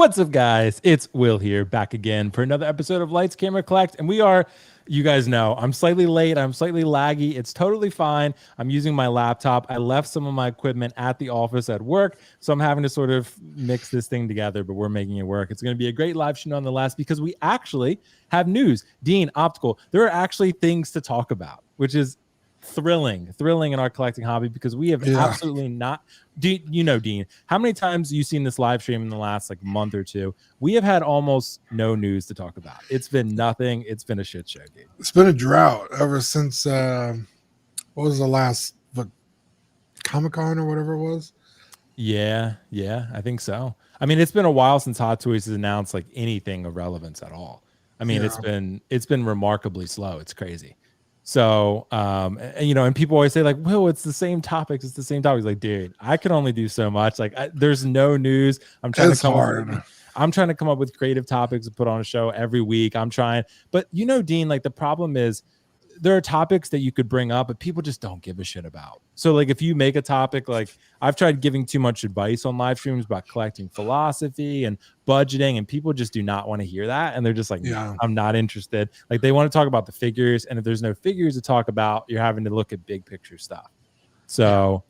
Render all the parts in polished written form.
What's up, guys? It's Will here, back again for another episode of Lights, Camera, Collect. And we are, you guys know, I'm slightly late. I'm slightly laggy. It's totally fine. I'm using my laptop. I left some of my equipment at the office at work, so I'm having to sort of mix this thing together, but we're making it work. It's going to be a great live show nonetheless because we actually have news. Dean, Optical, there are actually things to talk about, which is thrilling in our collecting hobby because we have absolutely not. Dean, how many times have you seen this live stream in the last like month or two? We have had almost no news to talk about. It's been nothing. It's been a shit show, dude. It's been a drought ever since what was the last Comic-Con or whatever it was? Yeah, I think so. I mean, it's been a while since Hot Toys has announced like anything of relevance at all. I mean, it's been remarkably slow. It's crazy. So, and people always say like, Will, it's the same topics. It's the same topics. Like, dude, I can only do so much. Like, there's no news. I'm trying to come up with creative topics to put on a show every week. I'm trying, but Dean, like the problem is there are topics that you could bring up, but people just don't give a shit about. So like if you make a topic, like I've tried giving too much advice on live streams about collecting philosophy and budgeting, and people just do not want to hear that. And they're just like, I'm not interested. Like they want to talk about the figures. And if there's no figures to talk about, you're having to look at big picture stuff. So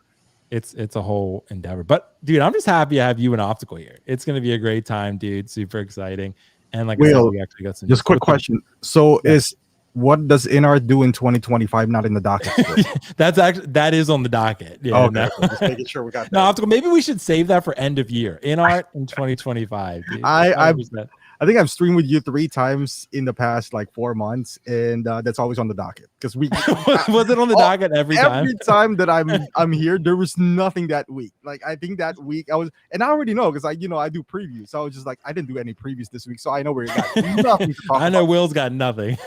it's a whole endeavor, but dude, I'm just happy to have you and Optical here. It's going to be a great time, dude. Super exciting. And like, Will, we actually got some just quick question. So what does Inart do in 2025? Not in the docket. that is on the docket. Yeah, okay. Just making sure we got that. No, Optical. Maybe we should save that for end of year. Inart in 2025. Dude. I think I've streamed with you 3 times in the past like 4 months, and that's always on the docket because we was it on the docket every time? Every time that I'm here, there was nothing that week. Like I think that week I already know because I do previews, so I was just like I didn't do any previews this week, so I know where you got nothing to talk I know about. Will's got nothing.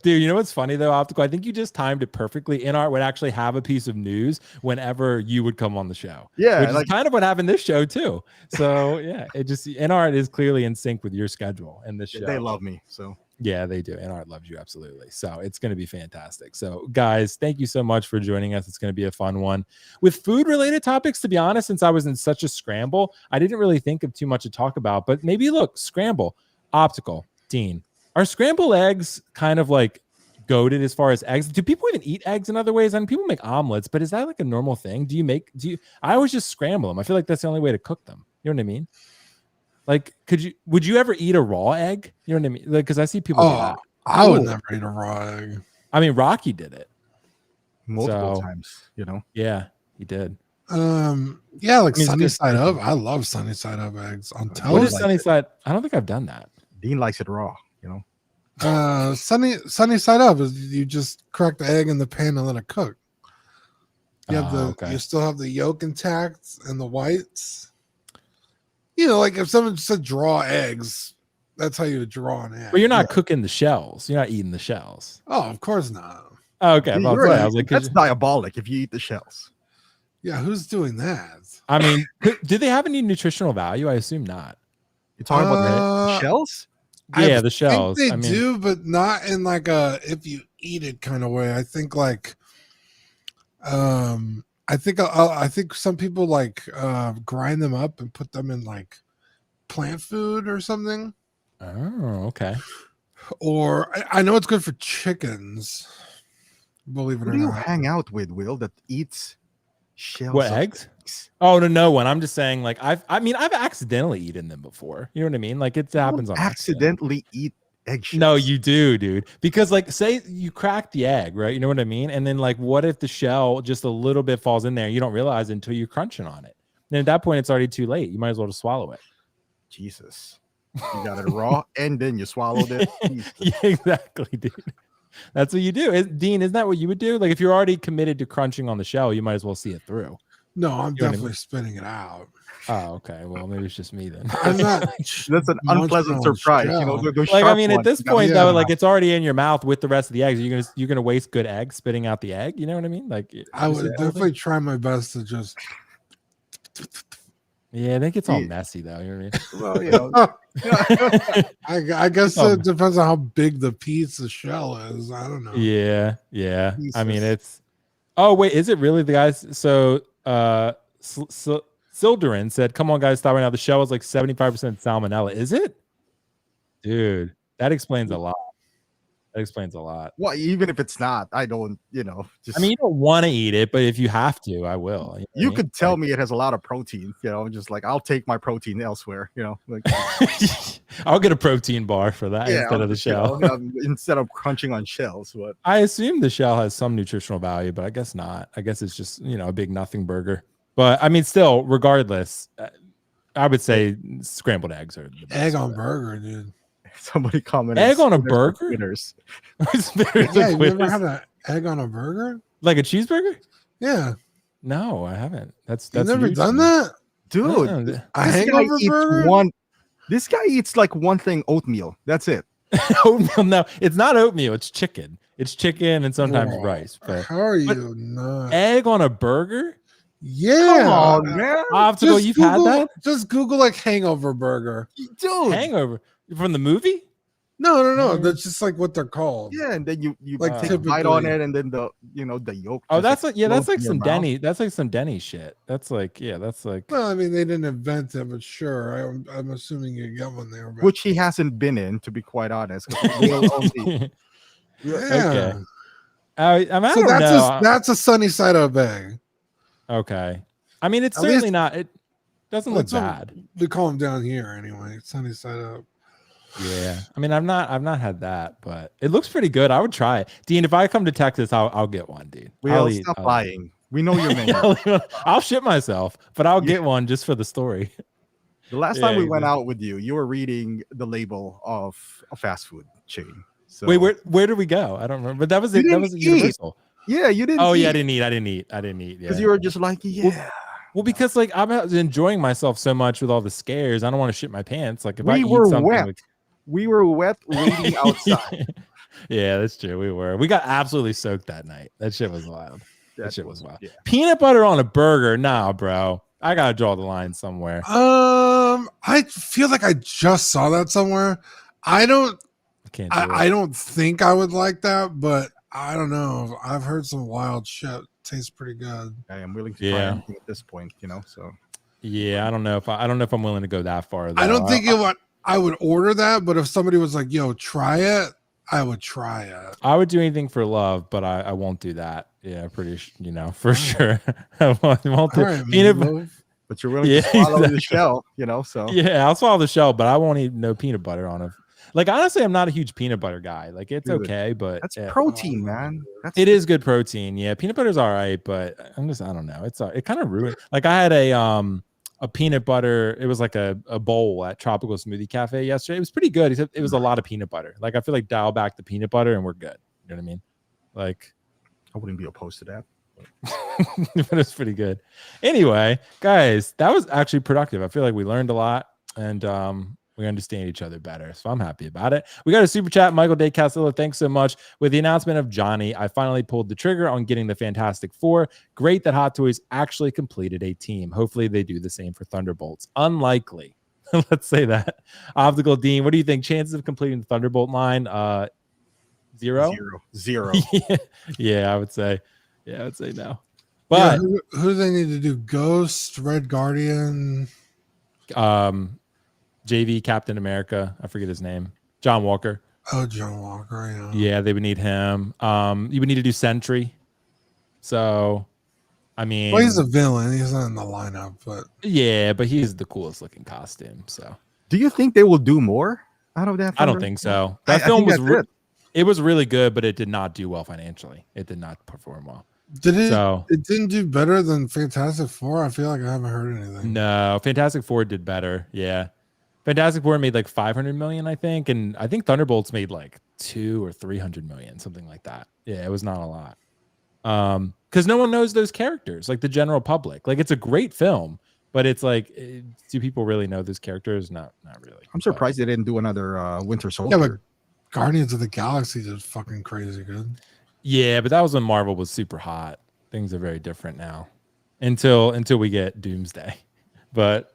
Dude, you know what's funny though, Optical? I think you just timed it perfectly. Inart would actually have a piece of news whenever you would come on the show. Yeah, which is kind of what happened this show too. So yeah, it just Inart is clearly in sync with your schedule and this show. They love me, so yeah, they do. Inart loves you absolutely. So it's going to be fantastic. So guys, thank you so much for joining us. It's going to be a fun one with food related topics. To be honest, since I was in such a scramble, I didn't really think of too much to talk about. But maybe look, scramble, Optical, Dean. Are scrambled eggs kind of like goated as far as eggs? Do people even eat eggs in other ways? I mean, people make omelets, but is that like a normal thing? I always just scramble them. I feel like that's the only way to cook them. You know what I mean? Like, would you ever eat a raw egg? You know what I mean? Like, because I see people do that. I would never eat a raw egg. I mean, Rocky did it multiple times, Yeah, he did. Like sunny side up. I love sunny side up eggs on toast. What is sunny side? I don't think I've done that. Dean likes it raw, sunny side up is you just crack the egg in the pan and let it cook. You still have the yolk intact and the whites. Like if someone said draw eggs, that's how you would draw an egg. But you're not cooking the shells. You're not eating the shells. Oh, of course not. Oh, okay. I was like, that's diabolic if you eat the shells. Yeah, who's doing that? I mean, do they have any nutritional value? I assume not. You're talking about the shells? Yeah, the shells. They do, but not in like a if you eat it kind of way. I think like I think some people like grind them up and put them in like plant food or something. Oh, okay. Or I know it's good for chickens. Believe it or not. Who do you hang out with, Will, that eats shells? What, eggs? Oh, no one. I'm just saying, like I've accidentally eaten them before. You know what I mean? Like it happens on accidentally eat eggshells. No, you do, dude. Because like say you crack the egg, right? You know what I mean? And then like what if the shell just a little bit falls in there? You don't realize it until you're crunching on it. And at that point it's already too late. You might as well just swallow it. Jesus. You got it raw and then you swallowed it. Yeah, exactly, dude. That's what you do. Dean, isn't that what you would do? Like if you're already committed to crunching on the shell, you might as well see it through. No, I'm definitely spitting it out. Oh, okay. Well, maybe it's just me then. I'm not. That's an unpleasant surprise. Like, I mean, at this point, though, like it's already in your mouth with the rest of the eggs. You're gonna waste good egg spitting out the egg. You know what I mean? Like, I would definitely try my best to just. Yeah, I think it's all messy though. You know what I mean? Well, I guess it depends on how big the pizza shell is. I don't know. Yeah. I mean, it's. Oh wait, is it really the guys? So, Sildurin said, "Come on, guys, stop right now. The shell is like 75% salmonella. Is it, dude? That explains a lot. That explains a lot. Well, even if it's not, I don't, just. I mean, you don't want to eat it, but if you have to, I will. You could tell me it has a lot of protein, just like I'll take my protein elsewhere, like I'll get a protein bar for that instead of the shell. Instead of crunching on shells. But I assume the shell has some nutritional value, but I guess not. I guess it's just, a big nothing burger. But I mean, still, regardless, I would say scrambled eggs are the best. Egg on burger, dude. Somebody commented. Egg on a burger? Yeah, you ever had an egg on a burger? Like a cheeseburger? Yeah. No, I haven't. That's never done that? Dude, a hangover burger? This guy eats like one thing, oatmeal. That's it. Oatmeal? No, it's not oatmeal. It's chicken. It's chicken and sometimes rice. But how are you not? Egg on a burger? Yeah. Come on, man. You've had that? Just Google like hangover burger. Dude. Hangover from the movie? No. That's just like what they're called. Yeah, and then you like take a bite on it, and then the yolk. Oh, that's like some Denny. That's like some Denny shit. That's like Well, I mean, they didn't invent it, but sure. I'm assuming you get one there. But... Which he hasn't been in, to be quite honest. Yeah. Okay. I don't so know. That's a sunny side up egg. Okay. I mean, it's certainly not. It doesn't look bad. We call them down here anyway. Sunny side up. Yeah. I mean, I've not had that, but it looks pretty good. I would try it. Dean, if I come to Texas, I'll get one, dude. We'll stop lying. We know your menu. I'll ship myself, but I'll get one just for the story. The last time we went out with you were reading the label of a fast food chain. So. Wait, where did we go? I don't remember. But that was it. That was Universal. Yeah, you didn't. Oh yeah, I didn't eat. Because you were just like, yeah. Well, because like I'm enjoying myself so much with all the scares, I don't want to shit my pants. Like if we I eat were something, wet. We were wet waiting outside. Yeah, that's true. We were. We got absolutely soaked that night. That shit was wild. That shit was wild. Yeah. Peanut butter on a burger? Nah, bro. I gotta draw the line somewhere. I feel like I just saw that somewhere. I don't think I would like that, but I don't know. I've heard some wild shit. Tastes pretty good. I am willing to try anything at this point, So yeah, I don't know if I'm willing to go that far. Though. I don't think I would order that, but if somebody was like, "Yo, try it," I would try it. I would do anything for love, but I won't do that. Yeah, for sure. I won't do peanut butter. But you're willing to swallow the shell, So yeah, I'll swallow the shell, but I won't eat no peanut butter on it. Like honestly, I'm not a huge peanut butter guy. Like it's okay, but that's protein, man. It is good protein. Yeah, peanut butter's all right, but I don't know. It kind of ruined. Like I had a peanut butter. It was like a bowl at Tropical Smoothie Cafe yesterday. It was pretty good. Except it was a lot of peanut butter. Like I feel like dial back the peanut butter and we're good. You know what I mean? Like I wouldn't be opposed to that. But it's pretty good. Anyway, guys, that was actually productive. I feel like we learned a lot and we understand each other better. So I'm happy about it. We got a super chat. Michael Day Castillo, thanks so much. With the announcement of Johnny, I finally pulled the trigger on getting the Fantastic Four. Great that Hot Toys actually completed a team. Hopefully they do the same for Thunderbolts. Unlikely. Let's say that. Optical Dean, what do you think? Chances of completing the Thunderbolt line? Zero? Zero. Yeah, I would say. Yeah, I would say no. But who do they need to do? Ghost, Red Guardian, JV Captain America. I forget his name. John Walker. Oh, John Walker. Yeah, they would need him. You would need to do Sentry. So, I mean, well, he's a villain. He's not in the lineup, but yeah, but he's the coolest looking costume. So, do you think they will do more out of that? I don't think so. That film was it was really good, but it did not do well financially. It did not perform well. Did it? So, it didn't do better than Fantastic Four. I feel like I haven't heard anything. No, Fantastic Four did better. Yeah, Fantastic Four made like 500 million, I think, and I think Thunderbolts made like 200 or 300 million, something like that. Yeah, it was not a lot. Because no one knows those characters, like the general public. Like it's a great film, but it's like, do people really know those characters? Not really. I'm surprised they didn't do another Winter Soldier. Yeah, but Guardians of the Galaxy did fucking crazy good. Yeah, but that was when Marvel was super hot. Things are very different now, until we get Doomsday. But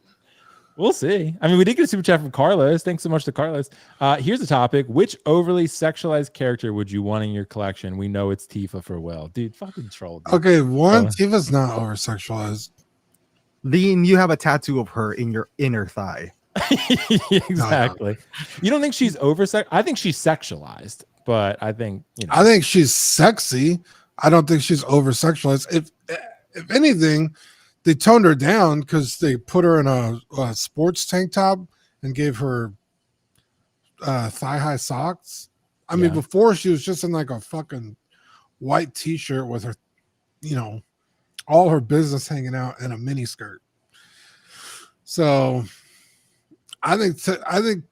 we'll see. I mean, we did get a super chat from Carlos. Thanks so much to Carlos. Here's a topic: which overly sexualized character would you want in your collection? We know it's Tifa for Will, dude. Fucking troll. Dude. Okay, Tifa's not over sexualized. Lean, you have a tattoo of her in your inner thigh. Exactly. You don't think she's I think she's sexualized, but I think I think she's sexy. I don't think she's over sexualized. If anything, they toned her down because they put her in a sports tank top and gave her thigh high socks. I mean, before she was just in like a fucking white t-shirt with her, all her business hanging out in a mini skirt. So I don't think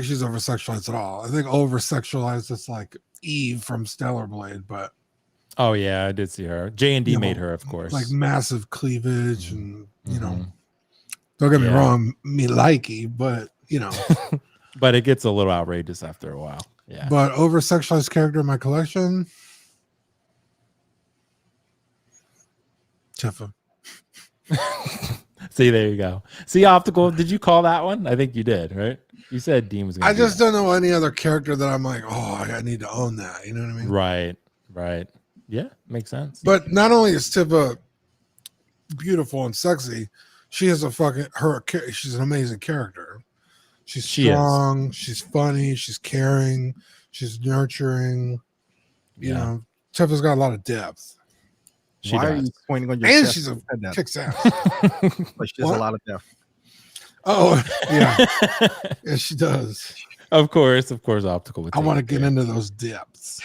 she's over sexualized at all. I think over sexualized is like Eve from Stellar Blade, but oh yeah, I did see her. J&D made her, of course. Like massive cleavage and don't get me wrong, me likey, but but it gets a little outrageous after a while. Yeah. But over sexualized character in my collection, Tifa. See, there you go. See, Optical, did you call that one? I think you did, right? You said Dean was going to don't know any other character that I'm like, oh, I need to own that. You know what I mean? Right. Yeah, makes sense. But not only is Tifa beautiful and sexy, she has she's an amazing character. She's strong, she's funny, she's caring, she's nurturing. You know, Tifa's got a lot of depth. Why are you pointing on your chest? And she's a kicks ass. But she has a lot of depth. Oh, yeah. Yeah, she does. Of course, Optical. I want to get into those depths.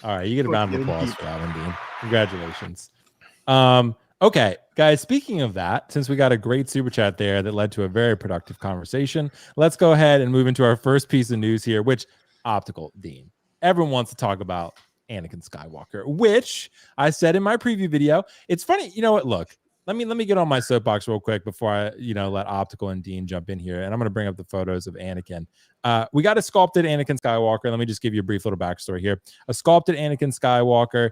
All right, you get a round of applause for that one, Dean. Congratulations. Okay, guys, speaking of that, since we got a great super chat there that led to a very productive conversation, let's go ahead and move into our first piece of news here, which Optical, Dean. Everyone wants to talk about Anakin Skywalker, which I said in my preview video. It's funny, you know what? Look, let me get on my soapbox real quick before I, let Optical and Dean jump in here, and I'm going to bring up the photos of Anakin. We got a sculpted Anakin Skywalker. Let me just give you a brief little backstory here. A sculpted Anakin Skywalker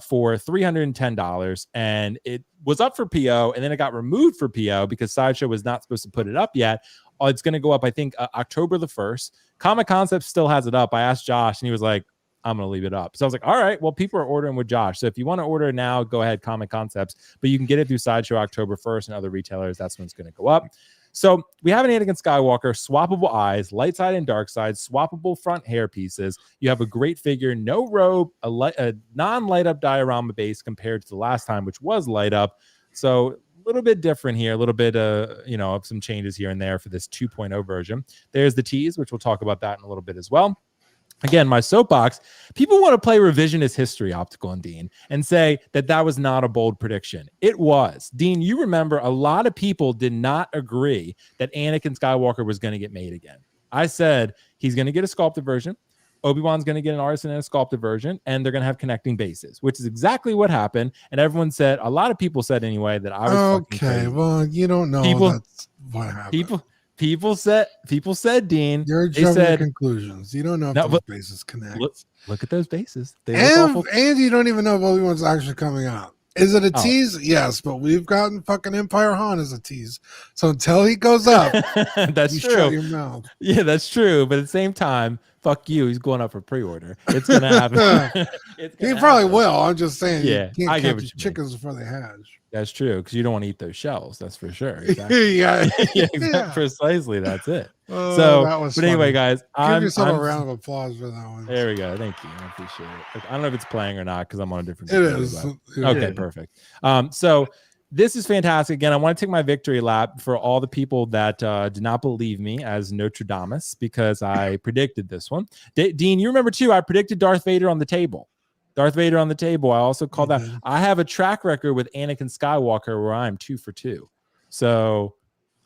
for $310, and it was up for PO, and then it got removed for PO because Sideshow was not supposed to put it up yet. It's going to go up, I think, October the 1st. Comic Concepts still has it up. I asked Josh, and he was like, I'm going to leave it up. So I was like, all right, well, people are ordering with Josh. So if you want to order now, go ahead, Comic Concepts. But you can get it through Sideshow October 1st and other retailers. That's when it's going to go up. So we have an Anakin Skywalker, swappable eyes, light side and dark side, swappable front hair pieces. You have a great figure, no robe, a non-light up diorama base compared to the last time, which was light up. So a little bit different here, a little bit, of some changes here and there for this 2.0 version. There's the tease, which we'll talk about that in a little bit as well. Again, my soapbox, people want to play revisionist history, Optical and Dean, and say that was not a bold prediction. It was. Dean, you remember a lot of people did not agree that Anakin Skywalker was going to get made again. I said he's going to get a sculpted version. Obi-Wan's going to get an Artisan and a sculpted version, and they're going to have connecting bases, which is exactly what happened. And everyone said, a lot of people said anyway, that I was okay. Well, you don't know that's what happened. People said, Dean, you're jumping to conclusions. You don't know if those bases connect. Look at those bases. And you don't even know if Obi-Wan's actually coming out. Is it a tease? Yes, but we've gotten fucking Empire Han as a tease. So until he goes up, that's you true. Shut your mouth. Yeah, that's true. But at the same time, fuck you. He's going up for pre-order. It's gonna happen. He probably will. I'm just saying. Yeah, you can't catch chickens before they hatch. That's true, because you don't want to eat those shells. That's for sure. Exactly. Yeah, precisely. That's it. That was but anyway, guys, give yourself a round of applause for that one. There we go. Thank you. I appreciate it. I don't know if it's playing or not because I'm on a different. It is. Okay, perfect. So this is fantastic. Again, I want to take my victory lap for all the people that did not believe me as Nostradamus because I predicted this one. Dean, you remember too? I predicted Darth Vader on the table. I also called that. I have a track record with Anakin Skywalker where I'm 2 for 2. So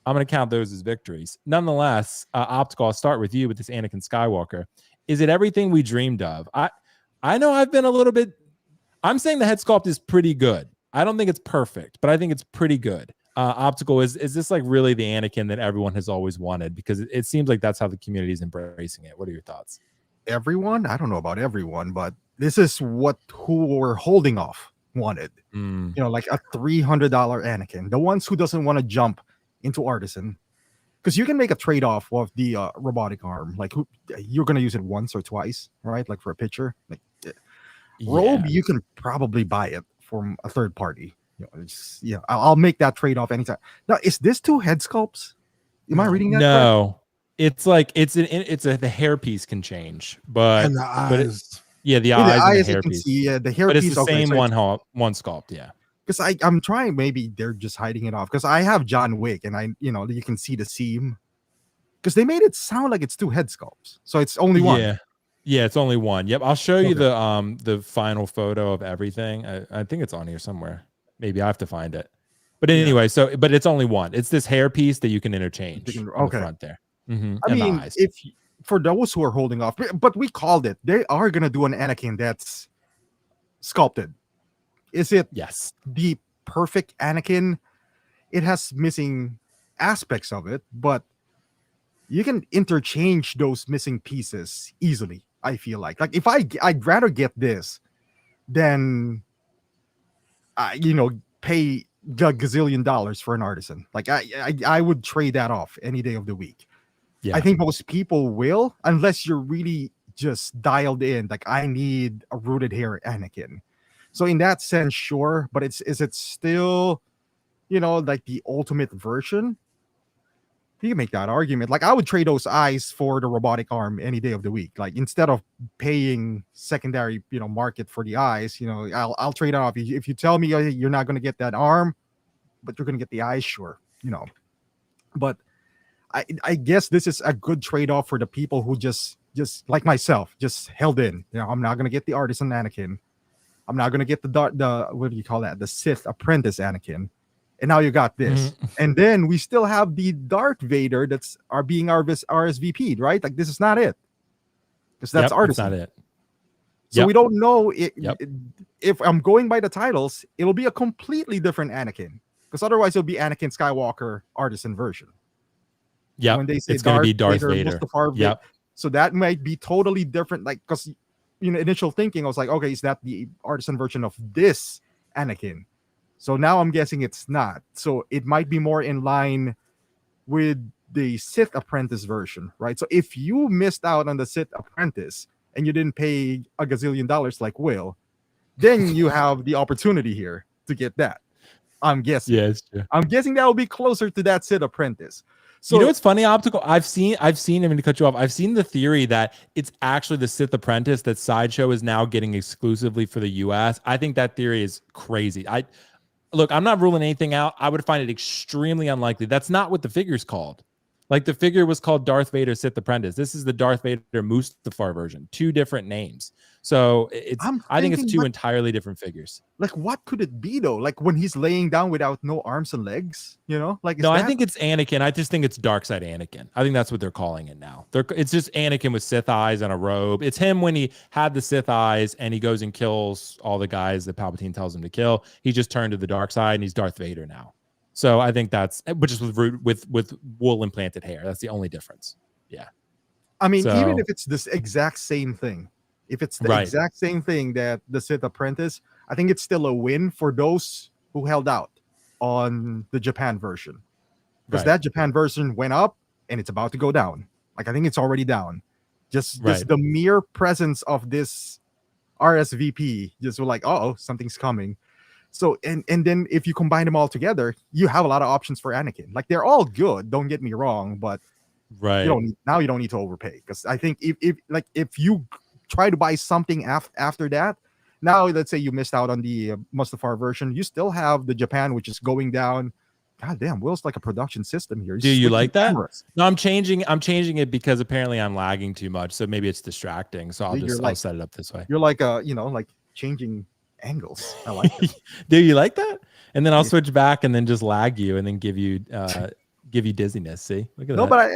I'm going to count those as victories. Nonetheless, Optical, I'll start with you with this Anakin Skywalker. Is it everything we dreamed of? I know I've been a little bit. I'm saying the head sculpt is pretty good. I don't think it's perfect, but I think it's pretty good. Optical, is this like really the Anakin that everyone has always wanted? Because it seems like that's how the community is embracing it. What are your thoughts? Everyone? I don't know about everyone, but this is who we're holding off wanted. Like a $300 Anakin. The ones who doesn't want to jump into Artisan, because you can make a trade-off of the robotic arm. Like you're going to use it once or twice, right? Like for a picture. Like robe, you can probably buy it from a third party. I'll make that trade-off anytime. Now, is this 2 head sculpts? Am I reading that no it's like the hairpiece can change, but and the eyes. the eyes eyes and the you can hairpiece. see, the hairpiece, but it's the okay, same so one sculpt. because I'm trying, maybe they're just hiding it off, because I have John Wick and you can see the seam, because they made it sound like it's 2 head sculpts, so it's only one. Yeah, it's only one. Yep, I'll show you the final photo of everything. I think it's on here somewhere. Maybe I have to find it. But anyway, but it's only one. It's this hair piece that you can interchange on the front there. I mean, if for those who are holding off, but we called it, they are gonna do an Anakin that's sculpted. Is it the perfect Anakin? It has missing aspects of it, but you can interchange those missing pieces easily. I feel like if I'd rather get this than pay the gazillion dollars for an Artisan. Like I would trade that off any day of the week. I think most people will, unless you're really just dialed in. Like, I need a rooted hair Anakin. So in that sense, sure. But is it still, like the ultimate version? You can make that argument. Like, I would trade those eyes for the robotic arm any day of the week. Like, instead of paying secondary, market for the eyes, I'll trade it off. If you tell me you're not going to get that arm, but you're going to get the eyes, sure, But I guess this is a good trade-off for the people who just like myself, just held in. I'm not going to get the Artisan Anakin. I'm not going to get the what do you call that? The Sith Apprentice Anakin. And now you got this. And then we still have the Darth Vader that's being RSVP'd, right? Like, this is not it. Because that's Artisan. That's not it. So we don't know if I'm going by the titles, it'll be a completely different Anakin. Because otherwise it'll be Anakin Skywalker Artisan version. Yeah, when they say it's going to be Darth Vader. Mustafar, so that might be totally different. Like, because initial thinking, I was like, okay, is that the Artisan version of this Anakin? So now I'm guessing it's not. So it might be more in line with the Sith Apprentice version, right? So if you missed out on the Sith Apprentice and you didn't pay a gazillion dollars like Will, then you have the opportunity here to get that. I'm guessing. Yeah, it's true. I'm guessing that will be closer to that Sith Apprentice. So, what's funny, Optical? I've seen, I mean, to cut you off, I've seen the theory that it's actually the Sith Apprentice that Sideshow is now getting exclusively for the US. I think that theory is crazy. Look, I'm not ruling anything out. I would find it extremely unlikely. That's not what the figure's called. Like, the figure was called Darth Vader Sith Apprentice. This is the Darth Vader Mustafar version. 2 different names. So I think it's 2 entirely different figures. Like, what could it be though? Like, when he's laying down without no arms and legs, Like, no, I think it's Anakin. I just think it's Darkside Anakin. I think that's what they're calling it now. It's just Anakin with Sith eyes and a robe. It's him when he had the Sith eyes and he goes and kills all the guys that Palpatine tells him to kill. He just turned to the dark side and he's Darth Vader now. So I think which is with wool implanted hair. That's the only difference. Yeah. I mean, even if it's this exact same thing, if it's the exact same thing that the Sith Apprentice, I think it's still a win for those who held out on the Japan version. Because that Japan version went up and it's about to go down. Like, I think it's already down. Just the mere presence of this RSVP, just were like, something's coming. So, and then if you combine them all together, you have a lot of options for Anakin. Like, they're all good, don't get me wrong, but you don't need to overpay. Because I think if you try to buy something after that, now let's say you missed out on the Mustafar version, you still have the Japan, which is going down. God damn, Will's like a production system here. Do you like that? No, I'm changing it because apparently I'm lagging too much, so maybe it's distracting. So I'll set it up this way. You're like like changing angles. I like it. Do you like that? And then I'll switch back and then just lag you and then give you dizziness. See, look at that. But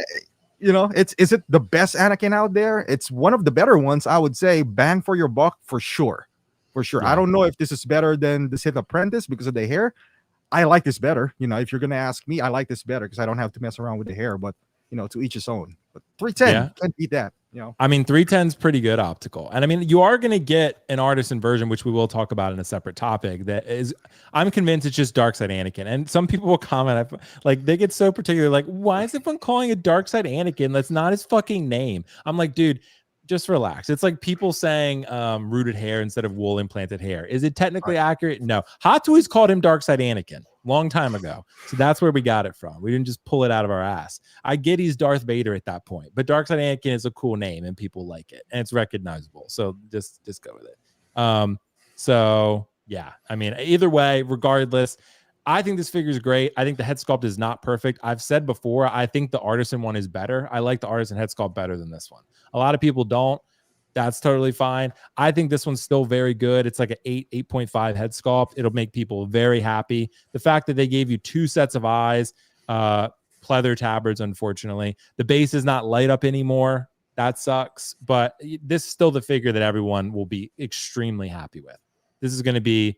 is it the best Anakin out there? It's one of the better ones, I would say. Bang for your buck for sure. Yeah. I don't know if this is better than the Sith Apprentice because of the hair. I like this better. If you're gonna ask me, I like this better because I don't have to mess around with the hair. But to each his own. But 310 can't beat that. I mean, 310 is pretty good optical. And I mean, you are going to get an Artisan version, which we will talk about in a separate topic. I'm convinced it's just Darkside Anakin. And some people will comment, like, they get so particular, like, why is everyone calling it Darkside Anakin? That's not his fucking name. I'm like, dude, just relax. It's like people saying rooted hair instead of wool implanted hair. Is it technically accurate? No. Hot Toys called him Darkside Anakin long time ago. So that's where we got it from. We didn't just pull it out of our ass. I get he's Darth Vader at that point, but Darkside Anakin is a cool name and people like it and it's recognizable. So just go with it. So yeah, I mean, either way, regardless, I think this figure is great. I think the head sculpt is not perfect. I've said before, I think the Artisan one is better. I like the Artisan head sculpt better than this one. A lot of people don't. That's totally fine. I think this one's still very good. It's like an 8.5 head sculpt. It'll make people very happy. The fact that they gave you 2 sets of eyes, pleather tabards, unfortunately. The base is not light up anymore. That sucks. But this is still the figure that everyone will be extremely happy with. This is going to be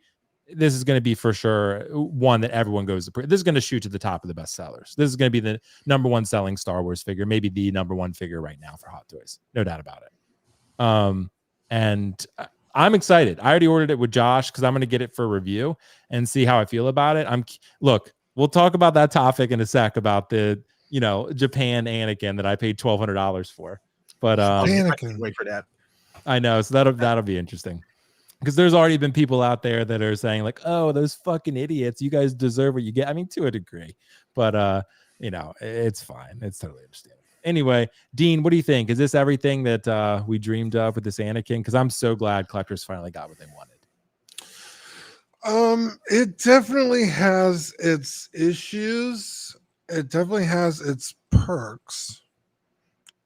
for sure one that everyone goes to. This is going to shoot to the top of the best sellers. This is going to be the #1 selling Star Wars figure, maybe the #1 figure right now for Hot Toys. No doubt about it. And I'm excited. I already ordered it with Josh because I'm going to get it for review and see how I feel about it. Look, we'll talk about that topic in a sec about the, Japan Anakin that I paid $1,200 for. But Anakin. Wait for that. I know. So that'll be interesting. Because there's already been people out there that are saying like, oh, those fucking idiots, you guys deserve what you get. I mean, to a degree, but it's fine. It's totally understandable. Anyway, Dean, what do you think? Is this everything that we dreamed of with this Anakin? Because I'm so glad collectors finally got what they wanted. It definitely has its issues. It definitely has its perks.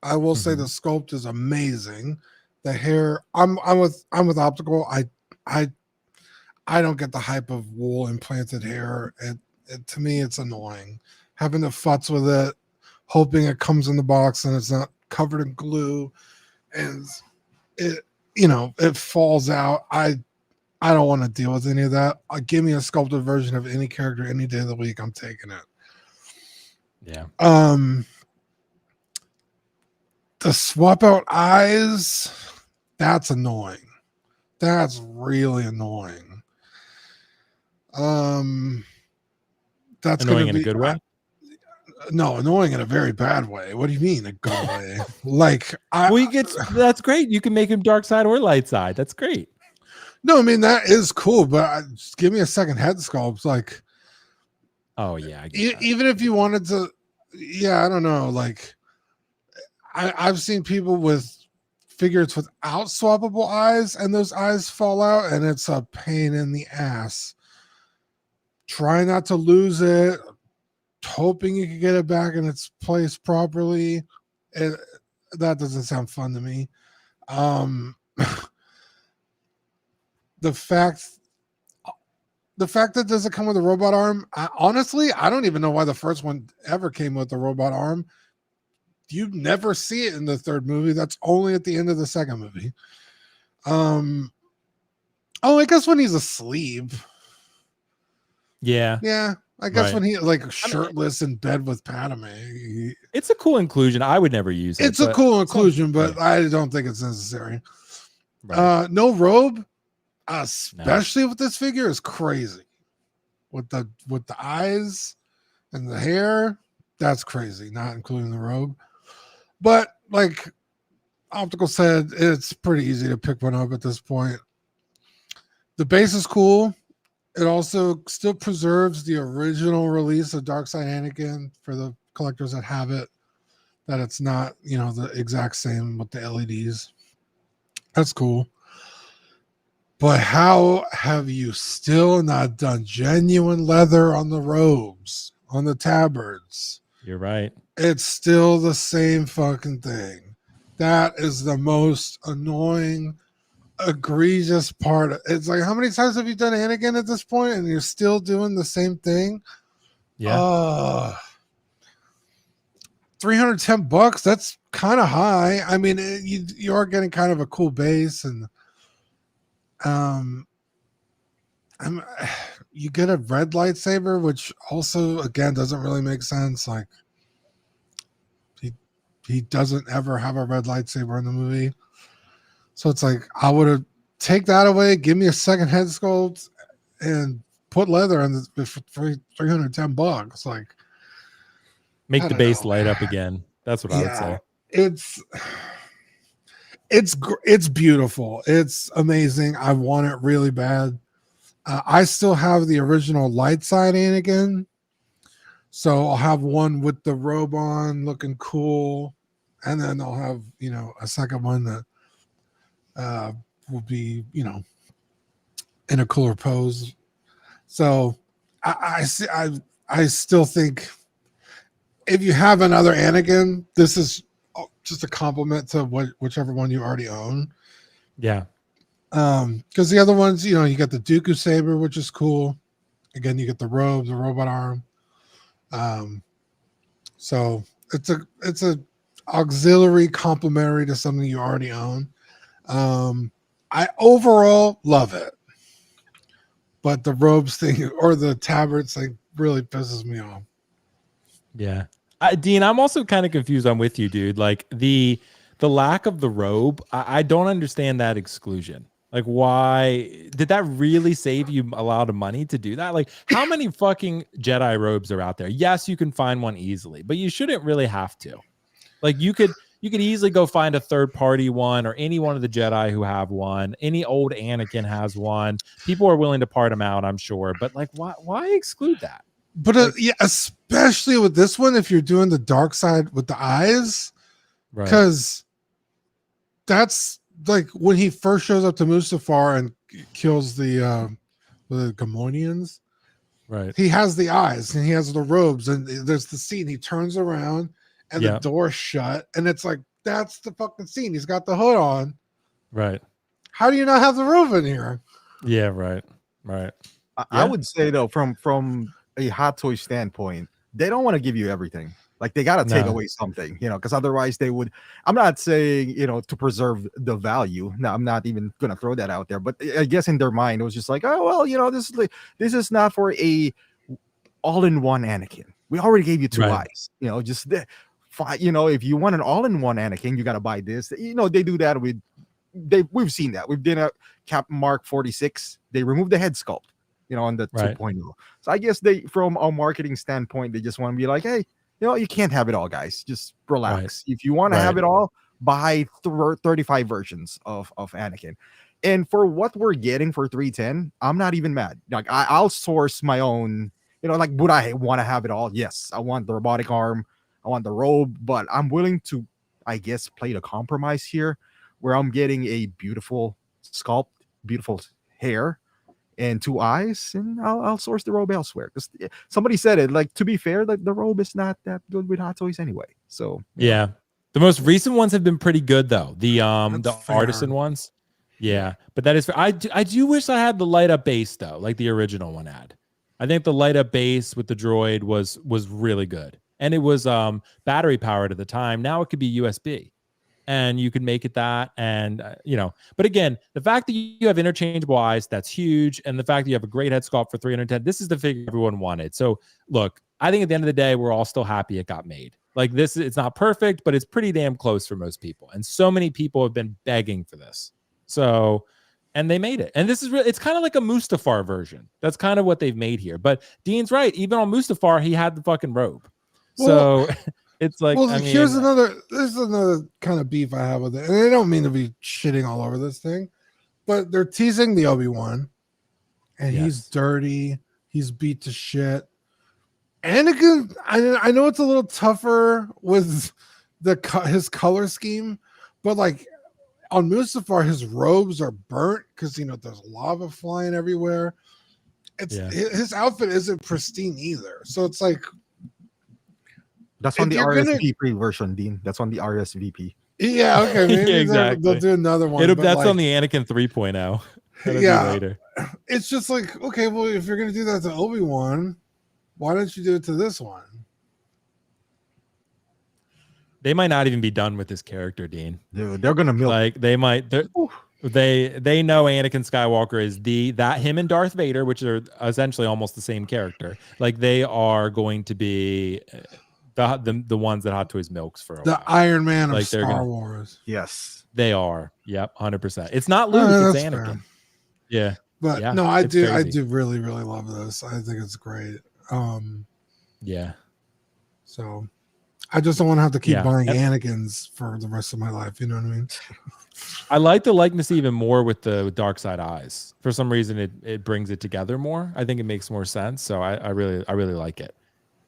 I will say the sculpt is amazing. The hair, I'm with optical. I don't get the hype of wool implanted hair. It to me, it's annoying having to futz with it, hoping it comes in the box and it's not covered in glue, and it falls out. I don't want to deal with any of that. Give me a sculpted version of any character any day of the week. I'm taking it. Yeah. The swap out eyes, that's annoying. That's really annoying. That's annoying in a good way. No, annoying in a very bad way. What do you mean a good way? Like, that's great. You can make him dark side or light side. That's great. No, I mean that is cool, but just give me a second head sculpt. Like, oh yeah, even if you wanted to, I don't know. Like, I've seen people with figures without swappable eyes, and those eyes fall out, and it's a pain in the ass. Try not to lose it, hoping you can get it back in its place properly. That doesn't sound fun to me. The fact that doesn't come with a robot arm, honestly, I don't even know why the first one ever came with a robot arm. You never see it in the third movie. That's only at the end of the second movie. I guess when he's asleep. Yeah. I guess when he shirtless in bed with Padme. It's a cool inclusion. I would never use it. It's a cool inclusion, but I don't think it's necessary. Right. No robe, especially with this figure, is crazy. With the eyes and the hair, that's crazy. Not including the robe. But like Optical said, it's pretty easy to pick one up at this point. The base is cool. It also still preserves the original release of Darkside Anakin for the collectors that have it. That it's not, the exact same with the LEDs. That's cool. But how have you still not done genuine leather on the robes, on the tabards? You're right. It's still the same fucking thing. That is the most annoying, egregious part. It's like, how many times have you done Anakin at this point and you're still doing the same thing? Yeah. $310, that's kind of high. I mean, you are getting kind of a cool base, and you get a red lightsaber, which also again doesn't really make sense. Like, he doesn't ever have a red lightsaber in the movie. So it's like, I would have take that away, give me a second head sculpt, and put leather on this for $310. Like, make the base light up again. That's what I would say. It's beautiful. It's amazing. I want it really bad. I still have the original light side Anakin, so I'll have one with the robe on, looking cool, and then I'll have a second one that will be in a cooler pose. So I still think if you have another Anakin, this is just a compliment to whichever one you already own. Yeah. Because the other ones, you got the Dooku saber, which is cool. Again, you get the robes, the robot arm. So it's a auxiliary complementary to something you already own. I overall love it, but the robes thing or the tabards thing really pisses me off. Yeah. Dean, I'm also kind of confused. I'm with you, dude. Like the lack of the robe, I don't understand that exclusion. Like, why did that really save you a lot of money to do that? Like, how many fucking Jedi robes are out there? Yes, you can find one easily, but you shouldn't really have to. Like, you could easily go find a third party one, or any one of the Jedi who have one. Any old Anakin has one. People are willing to part them out, I'm sure. But like, why exclude that? But yeah, especially with this one, if you're doing the dark side with the eyes, because that's like when he first shows up to Mustafar and kills the Gamorreans. Right. He has the eyes and he has the robes, and there's the scene. He turns around and the door's shut, and it's like that's the fucking scene. He's got the hood on. Right. How do you not have the robe in here? Yeah. Right. I would say though, from a Hot Toy standpoint, they don't want to give you everything. Like they got to take away something, because otherwise they would. I'm not saying, to preserve the value. No, I'm not even going to throw that out there. But I guess in their mind, it was just like, oh, well, this is not for a all-in-one Anakin. We already gave you two eyes, just if you want an all-in-one Anakin, you got to buy this. They do that we've seen that. We've done a Captain Mark 46. They removed the head sculpt, on the 2.0. So I guess from a marketing standpoint, they just want to be like, hey, you can't have it all, guys. Just relax. If you want to have it all, buy 35 versions of Anakin. And for what we're getting for $310, I'm not even mad. Like I'll source my own, would I want to have it all? Yes. I want the robotic arm. I want the robe, but I'm willing to, I guess, play the compromise here where I'm getting a beautiful sculpt, beautiful hair, and two eyes, and I'll source the robe elsewhere. Because somebody said it, like, to be fair, like the robe is not that good with Hot Toys anyway. So yeah, the most recent ones have been pretty good though. The fair. Artisan ones, yeah. But that is fair. I do wish I had the light up base though, like the original one had. I think the light up base with the droid was really good, and it was battery powered at the time. Now it could be USB. And you can make it that, and but again, the fact that you have interchangeable eyes, that's huge, and the fact that you have a great head sculpt for $310, this is the figure everyone wanted. So look, I think at the end of the day, we're all still happy it got made. Like this, it's not perfect, but it's pretty damn close for most people, and so many people have been begging for this. So, and they made it, and this is really, it's kind of like a Mustafar version. That's kind of what they've made here. But Dean's right, even on Mustafar, he had the fucking robe. So. It's like, there's another kind of beef I have with it, and I don't mean to be shitting all over this thing, but they're teasing the Obi-Wan, and he's dirty, he's beat to shit. Anakin, I know it's a little tougher with his color scheme, but like on Mustafar, his robes are burnt because there's lava flying everywhere. His outfit isn't pristine either, so it's like. That's on the RSVP version, Dean. That's on the RSVP. Yeah, okay. Maybe exactly. They'll do another one. That's on the Anakin 3.0. Yeah. Later. It's just like, okay, well, if you're going to do that to Obi-Wan, why don't you do it to this one? They might not even be done with this character, Dean. Dude, they're going to milk. Like, they might. They know Anakin Skywalker is him and Darth Vader, which are essentially almost the same character. Like, they are going to be... The ones that Hot Toys milks for a while. Iron Man of Star Wars. Yes, they are. Yep, 100%. It's not Luke, it's Anakin. Fair. Yeah, but no, I do really, really love this. I think it's great. Yeah. So, I just don't want to have to keep buying Anakins for the rest of my life. You know what I mean? I like the likeness even more with the dark side eyes. For some reason, it brings it together more. I think it makes more sense. So I really like it.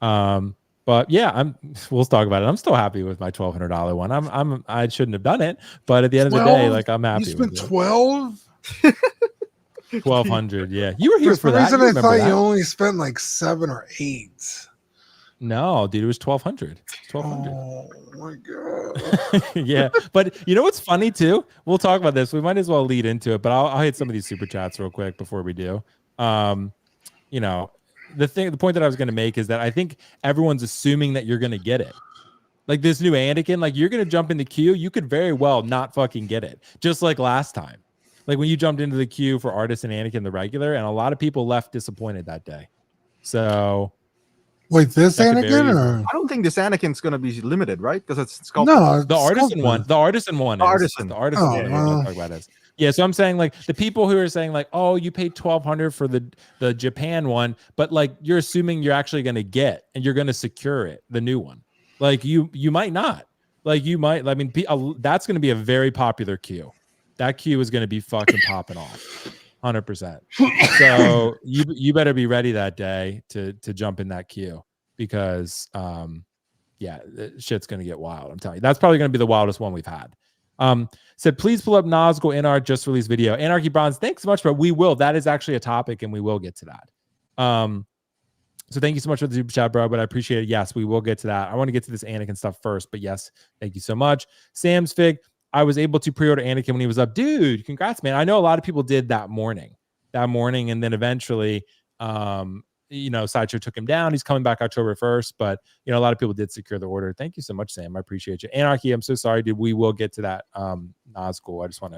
But yeah, we'll talk about it. I'm still happy with my $1,200 one. I shouldn't have done it, but at the end of the day, like I'm happy. You spent with it. 1,200. Yeah, you were here for that. For some reason, I thought you only spent like 7 or 8. No, dude, it was 1,200. 1,200. Oh my god. Yeah, but you know what's funny too? We'll talk about this. We might as well lead into it, but I'll hit some of these super chats real quick before we do. You know, the point that I was going to make is that I think everyone's assuming that you're going to get it. Like this new Anakin, like you're going to jump in the queue, you could very well not fucking get it. Just like last time. Like when you jumped into the queue for Artisan Anakin the regular, and a lot of people left disappointed that day. So wait, this Anakin? Or? I don't think this Anakin's going to be limited, right? Because it's sculpted. No, the Artisan one. The Artisan one. The Artisan oh, one. We'll talk about this. Yeah, so I'm saying like the people who are saying like, oh, you paid $1,200 for the Japan one, but like you're assuming you're actually going to get and you're going to secure it, the new one. Like you might not. Like you might. I mean, that's going to be a very popular queue. That queue is going to be fucking popping off, 100%. So you better be ready that day to jump in that queue because yeah, shit's going to get wild. I'm telling you, that's probably going to be the wildest one we've had. Said, please pull up Nazgul Inart just released video. Anarchy Bronze, thanks so much, but we will. That is actually a topic, and we will get to that. So thank you so much for the super chat, bro. But I appreciate it. Yes, we will get to that. I want to get to this Anakin stuff first, but yes, thank you so much. Sam's Fig, I was able to pre-order Anakin when he was up. Dude, congrats, man. I know a lot of people did that morning, and then eventually, you know, Sideshow took him down. He's coming back October 1st, but you know, a lot of people did secure the order. Thank you so much, Sam. I appreciate you. Anarchy, I'm so sorry, dude. We will get to that Nazgul. I just want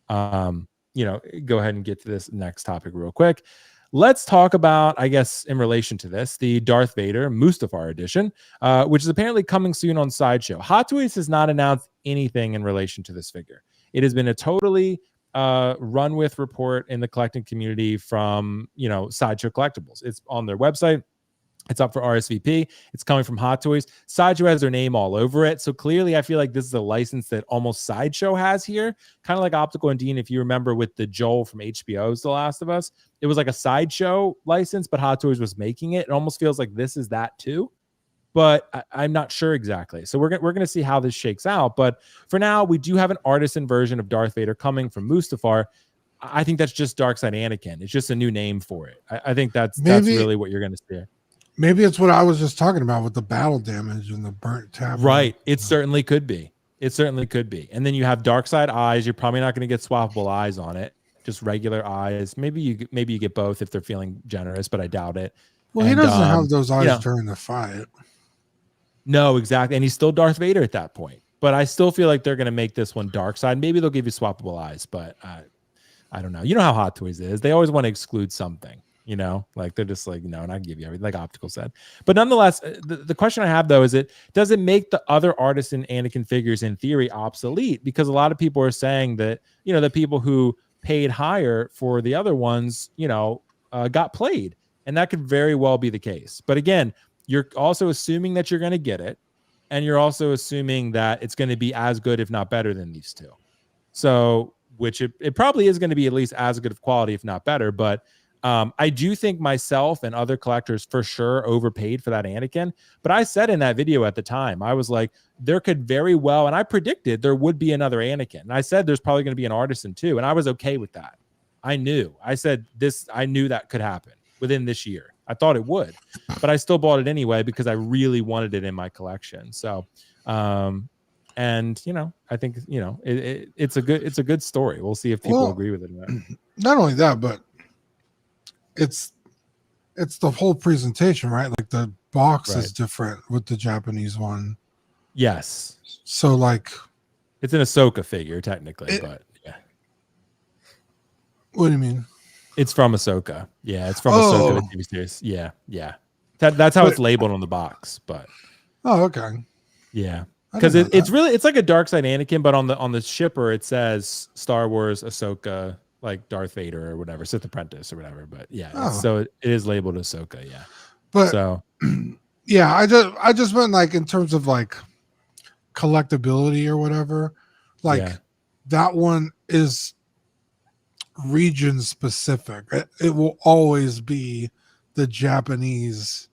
to you know, go ahead and get to this next topic real quick. Let's talk about, I guess, in relation to this, the Darth Vader Mustafar edition, which is apparently coming soon on Sideshow. Hot Toys has not announced anything in relation to this figure. It has been a totally run with report in the collecting community from, you know, Sideshow Collectibles. It's on their website. It's up for RSVP. It's coming from Hot Toys. Sideshow has their name all over it. So clearly, I feel like this is a license that almost Sideshow has here. Kind of like Optical and Dean, if you remember with the Joel from HBO's The Last of Us. It was like a Sideshow license, but Hot Toys was making it. It almost feels like this is that too. But I'm not sure exactly. So we're going to see how this shakes out. But for now, we do have an Artisan version of Darth Vader coming from Mustafar. I think that's just Darkside Anakin. It's just a new name for it. I think that's really what you're going to see. Maybe it's what I was just talking about with the battle damage and the burnt tab. Right. It certainly could be. It certainly could be. And then you have dark side eyes. You're probably not going to get swappable eyes on it. Just regular eyes. Maybe you get both if they're feeling generous, but I doubt it. Well, he doesn't have those eyes during the fight. No, exactly. And he's still Darth Vader at that point. But I still feel like they're going to make this one dark side. Maybe they'll give you swappable eyes, but I don't know. You know how Hot Toys is. They always want to exclude something. You know, like they're just like, no, and I can give you everything, like Optical said. But nonetheless, the question I have though is, does it make the other Artisan Anakin figures in theory obsolete? Because a lot of people are saying that, you know, the people who paid higher for the other ones, you know, got played, and that could very well be the case. But again, you're also assuming that you're going to get it, and you're also assuming that it's going to be as good, if not better, than these two. So, which it probably is going to be at least as good of quality, if not better, but. I do think myself and other collectors for sure overpaid for that Anakin, but I said in that video at the time, I was like, there could very well, and I predicted there would be another Anakin. And I said there's probably going to be an Artisan too, and I was okay with that. I knew that could happen within this year. I thought it would, but I still bought it anyway because I really wanted it in my collection. So, and you know, I think, you know, it's a good story. We'll see if people agree with it or not. Not only that, but it's the whole presentation, right? Like the box is different with the Japanese one. Yes. So like it's an Ahsoka figure technically, but yeah. What do you mean? It's from Ahsoka. Yeah, it's from Ahsoka TV series. Yeah, yeah. That's how it's labeled on the box, but okay. Yeah. Because it's like a dark side Anakin, but on the shipper it says Star Wars Ahsoka, like Darth Vader or whatever, Sith Apprentice or whatever. But yeah, so it is labeled Ahsoka. Yeah. But so Yeah, I just meant like in terms of like collectability or whatever. Like that one is region specific. It will always be the Japanese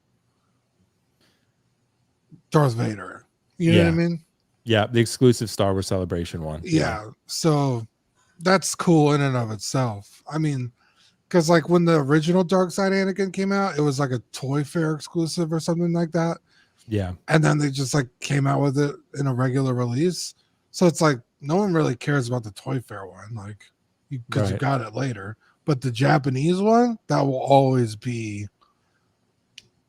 Darth Vader. You know what I mean? Yeah, the exclusive Star Wars Celebration one. Yeah. So that's cool in and of itself. I mean, because like when the original Dark Side Anakin came out, it was like a Toy Fair exclusive or something like that. Yeah. And then they just like came out with it in a regular release. So it's like no one really cares about the Toy Fair one, like because you got it later. But the Japanese one, that will always be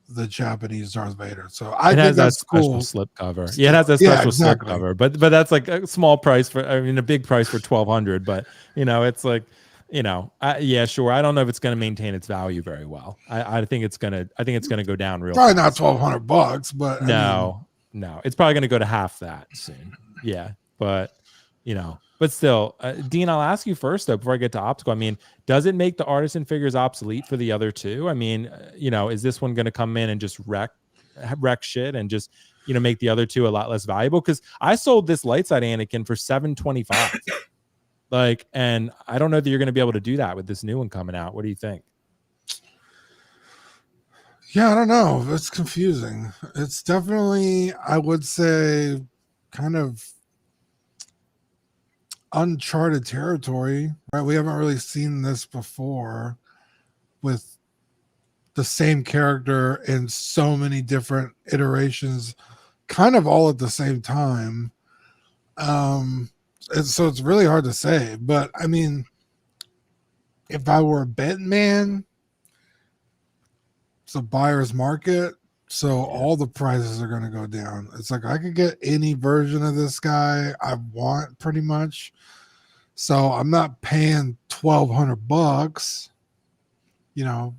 the Japanese Darth Vader. So I think that's special cool. Slip cover. Yeah, it has that special slip cover. But that's like a small price for. I mean, a big price for $1,200. But it's like. Yeah, sure. I don't know if it's going to maintain its value very well. I think it's gonna go down real. Probably fast. not $1,200, but no, it's probably going to go to half that soon. Yeah, but but still, Dean, I'll ask you first though before I get to optical. I mean, does it make the Artisan figures obsolete for the other two? I mean, is this one going to come in and just wreck shit and just make the other two a lot less valuable? Because I sold this light side Anakin for $725. Like, and I don't know that you're going to be able to do that with this new one coming out. What do you think? Yeah, I don't know. It's confusing. It's definitely, I would say, kind of uncharted territory, right? We haven't really seen this before with the same character in so many different iterations, kind of all at the same time. And so it's really hard to say, but I mean, if I were a betting man, it's a buyer's market, so all the prices are going to go down. It's like I could get any version of this guy I want, pretty much. So I'm not paying $1,200.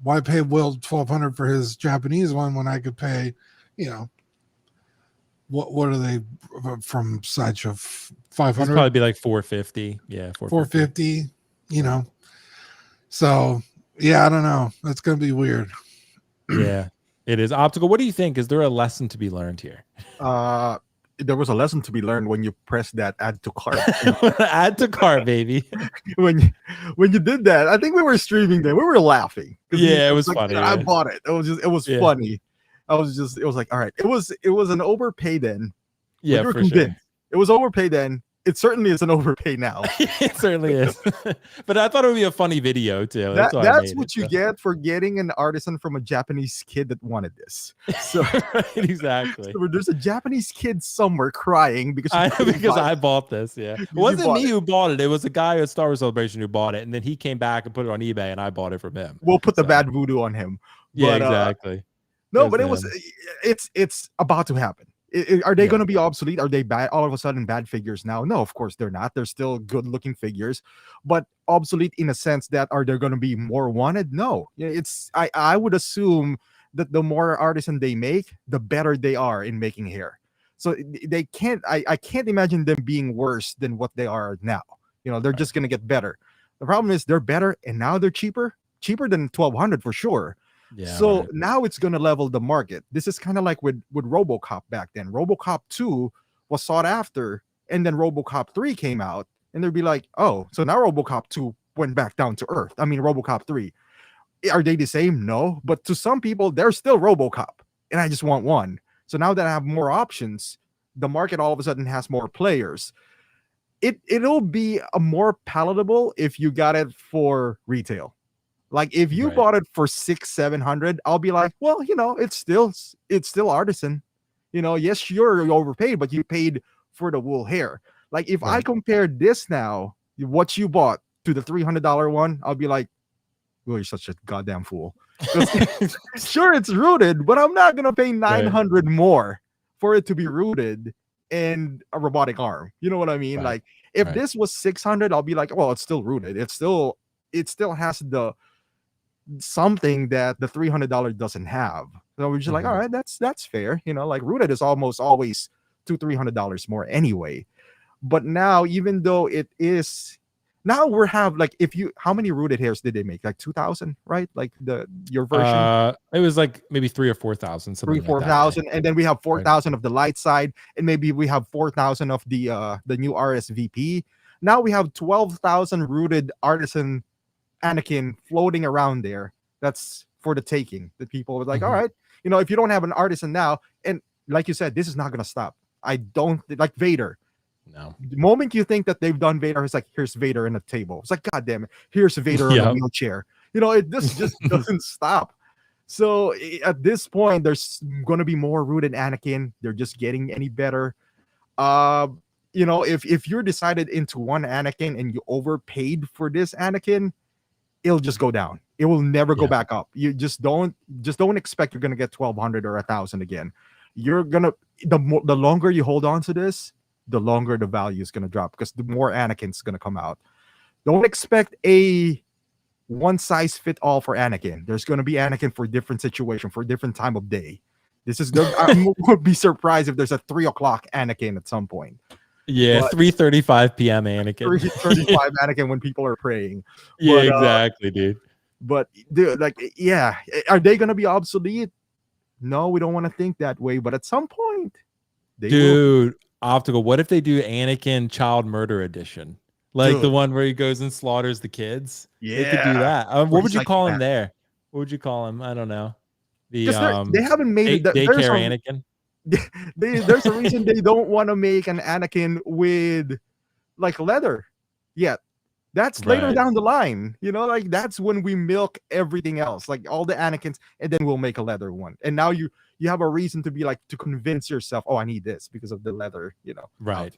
Why pay Will $1,200 for his Japanese one when I could pay, what are they from Sideshow? 500? It'd probably be like 450. Yeah, 450. So yeah, I don't know. That's gonna be weird. Yeah, it is. Optical, what do you think? Is there a lesson to be learned here? There was a lesson to be learned when you press that add to cart. Add to cart, baby. when you did that, I think we were streaming there. We were laughing. Yeah, it was like, funny. I bought it. It was funny. It was like, all right. It was an overpay then. Yeah, we for sure. It was overpay then. It certainly is an overpay now. It certainly is. But I thought it would be a funny video too. That's what you get for getting an artisan from a Japanese kid that wanted this. So right, exactly. So there's a Japanese kid somewhere crying because I bought this. Yeah, it wasn't me who bought it. It was a guy at Star Wars Celebration who bought it, and then he came back and put it on eBay, and I bought it from him. We'll put the bad voodoo on him. Yeah, exactly. No, but it's about to happen. Are they going to be obsolete? Are they bad all of a sudden bad figures now? No, of course they're not. They're still good looking figures, but obsolete in a sense that are they going to be more wanted? No, I would assume that the more artisan they make, the better they are in making hair. So they can't. I can't imagine them being worse than what they are now. They're just going to get better. The problem is they're better, and now they're cheaper than $1,200 for sure. Yeah, so now it's going to level the market. This is kind of like with RoboCop back then. RoboCop 2 was sought after, and then RoboCop 3 came out, and they'd be like, oh, so now RoboCop 2 went back down to earth. I mean, RoboCop 3. Are they the same? No. But to some people, they're still RoboCop, and I just want one. So now that I have more options, the market all of a sudden has more players. It'll be a more palatable if you got it for retail. Like if you bought it for $600-700, I'll be like, well, it's still artisan. Yes, you're overpaid, but you paid for the wool hair. Like if I compare this now, what you bought to the $300 one, I'll be like, well, you're such a goddamn fool. Sure, it's rooted, but I'm not gonna pay $900 more for it to be rooted and a robotic arm. You know what I mean? Like if this was $600, I'll be like, well, it's still rooted. It still has the something that the $300 doesn't have. So we're just like, all right, that's fair. Like rooted is almost always $200-300 more anyway. But now, even though it is Now we have like, how many rooted hairs did they make? Like 2,000, right? Like your version. It was like maybe 3,000 or 4,000, something like that. 4,000, and then we have 4,000 of the light side, and maybe we have 4,000 of the new RSVP. Now we have 12,000 rooted Artisan Anakin floating around there. That's for the taking. The people were like, all right, if you don't have an Artisan now, and like you said, this is not gonna stop. I don't like Vader. No. The moment you think that they've done Vader, it's like, here's Vader in a table. It's like, God damn it, here's Vader in a wheelchair. This just doesn't stop. So at this point, there's going to be more rooted Anakin. They're just getting any better. If you're decided into one Anakin and you overpaid for this Anakin, it'll just go down. It will never go back up. You just don't expect you're going to get 1,200 or 1,000 again. You're gonna the longer you hold on to this, the longer the value is going to drop, because the more Anakin's going to come out. Don't expect a one size fit all for Anakin. There's going to be Anakin for different situation, for different time of day. I would be surprised if there's a 3:00 Anakin at some point. Yeah, 3:35 p.m. Anakin. 3:35 Anakin when people are praying. Yeah, exactly, dude. But dude, are they going to be obsolete? No, we don't want to think that way. But at some point, dude. Optical, what if they do Anakin Child Murder Edition? Like the one where he goes and slaughters the kids? Yeah. They could do that. What would you call him there? What would you call him? I don't know. They haven't made it. Daycare Anakin. There's a reason they don't want to make an Anakin with like leather yet. That's later down the line. That's when we milk everything else, like all the Anakins, and then we'll make a leather one. And now you have a reason to be like, to convince yourself, oh, I need this because of the leather, Right.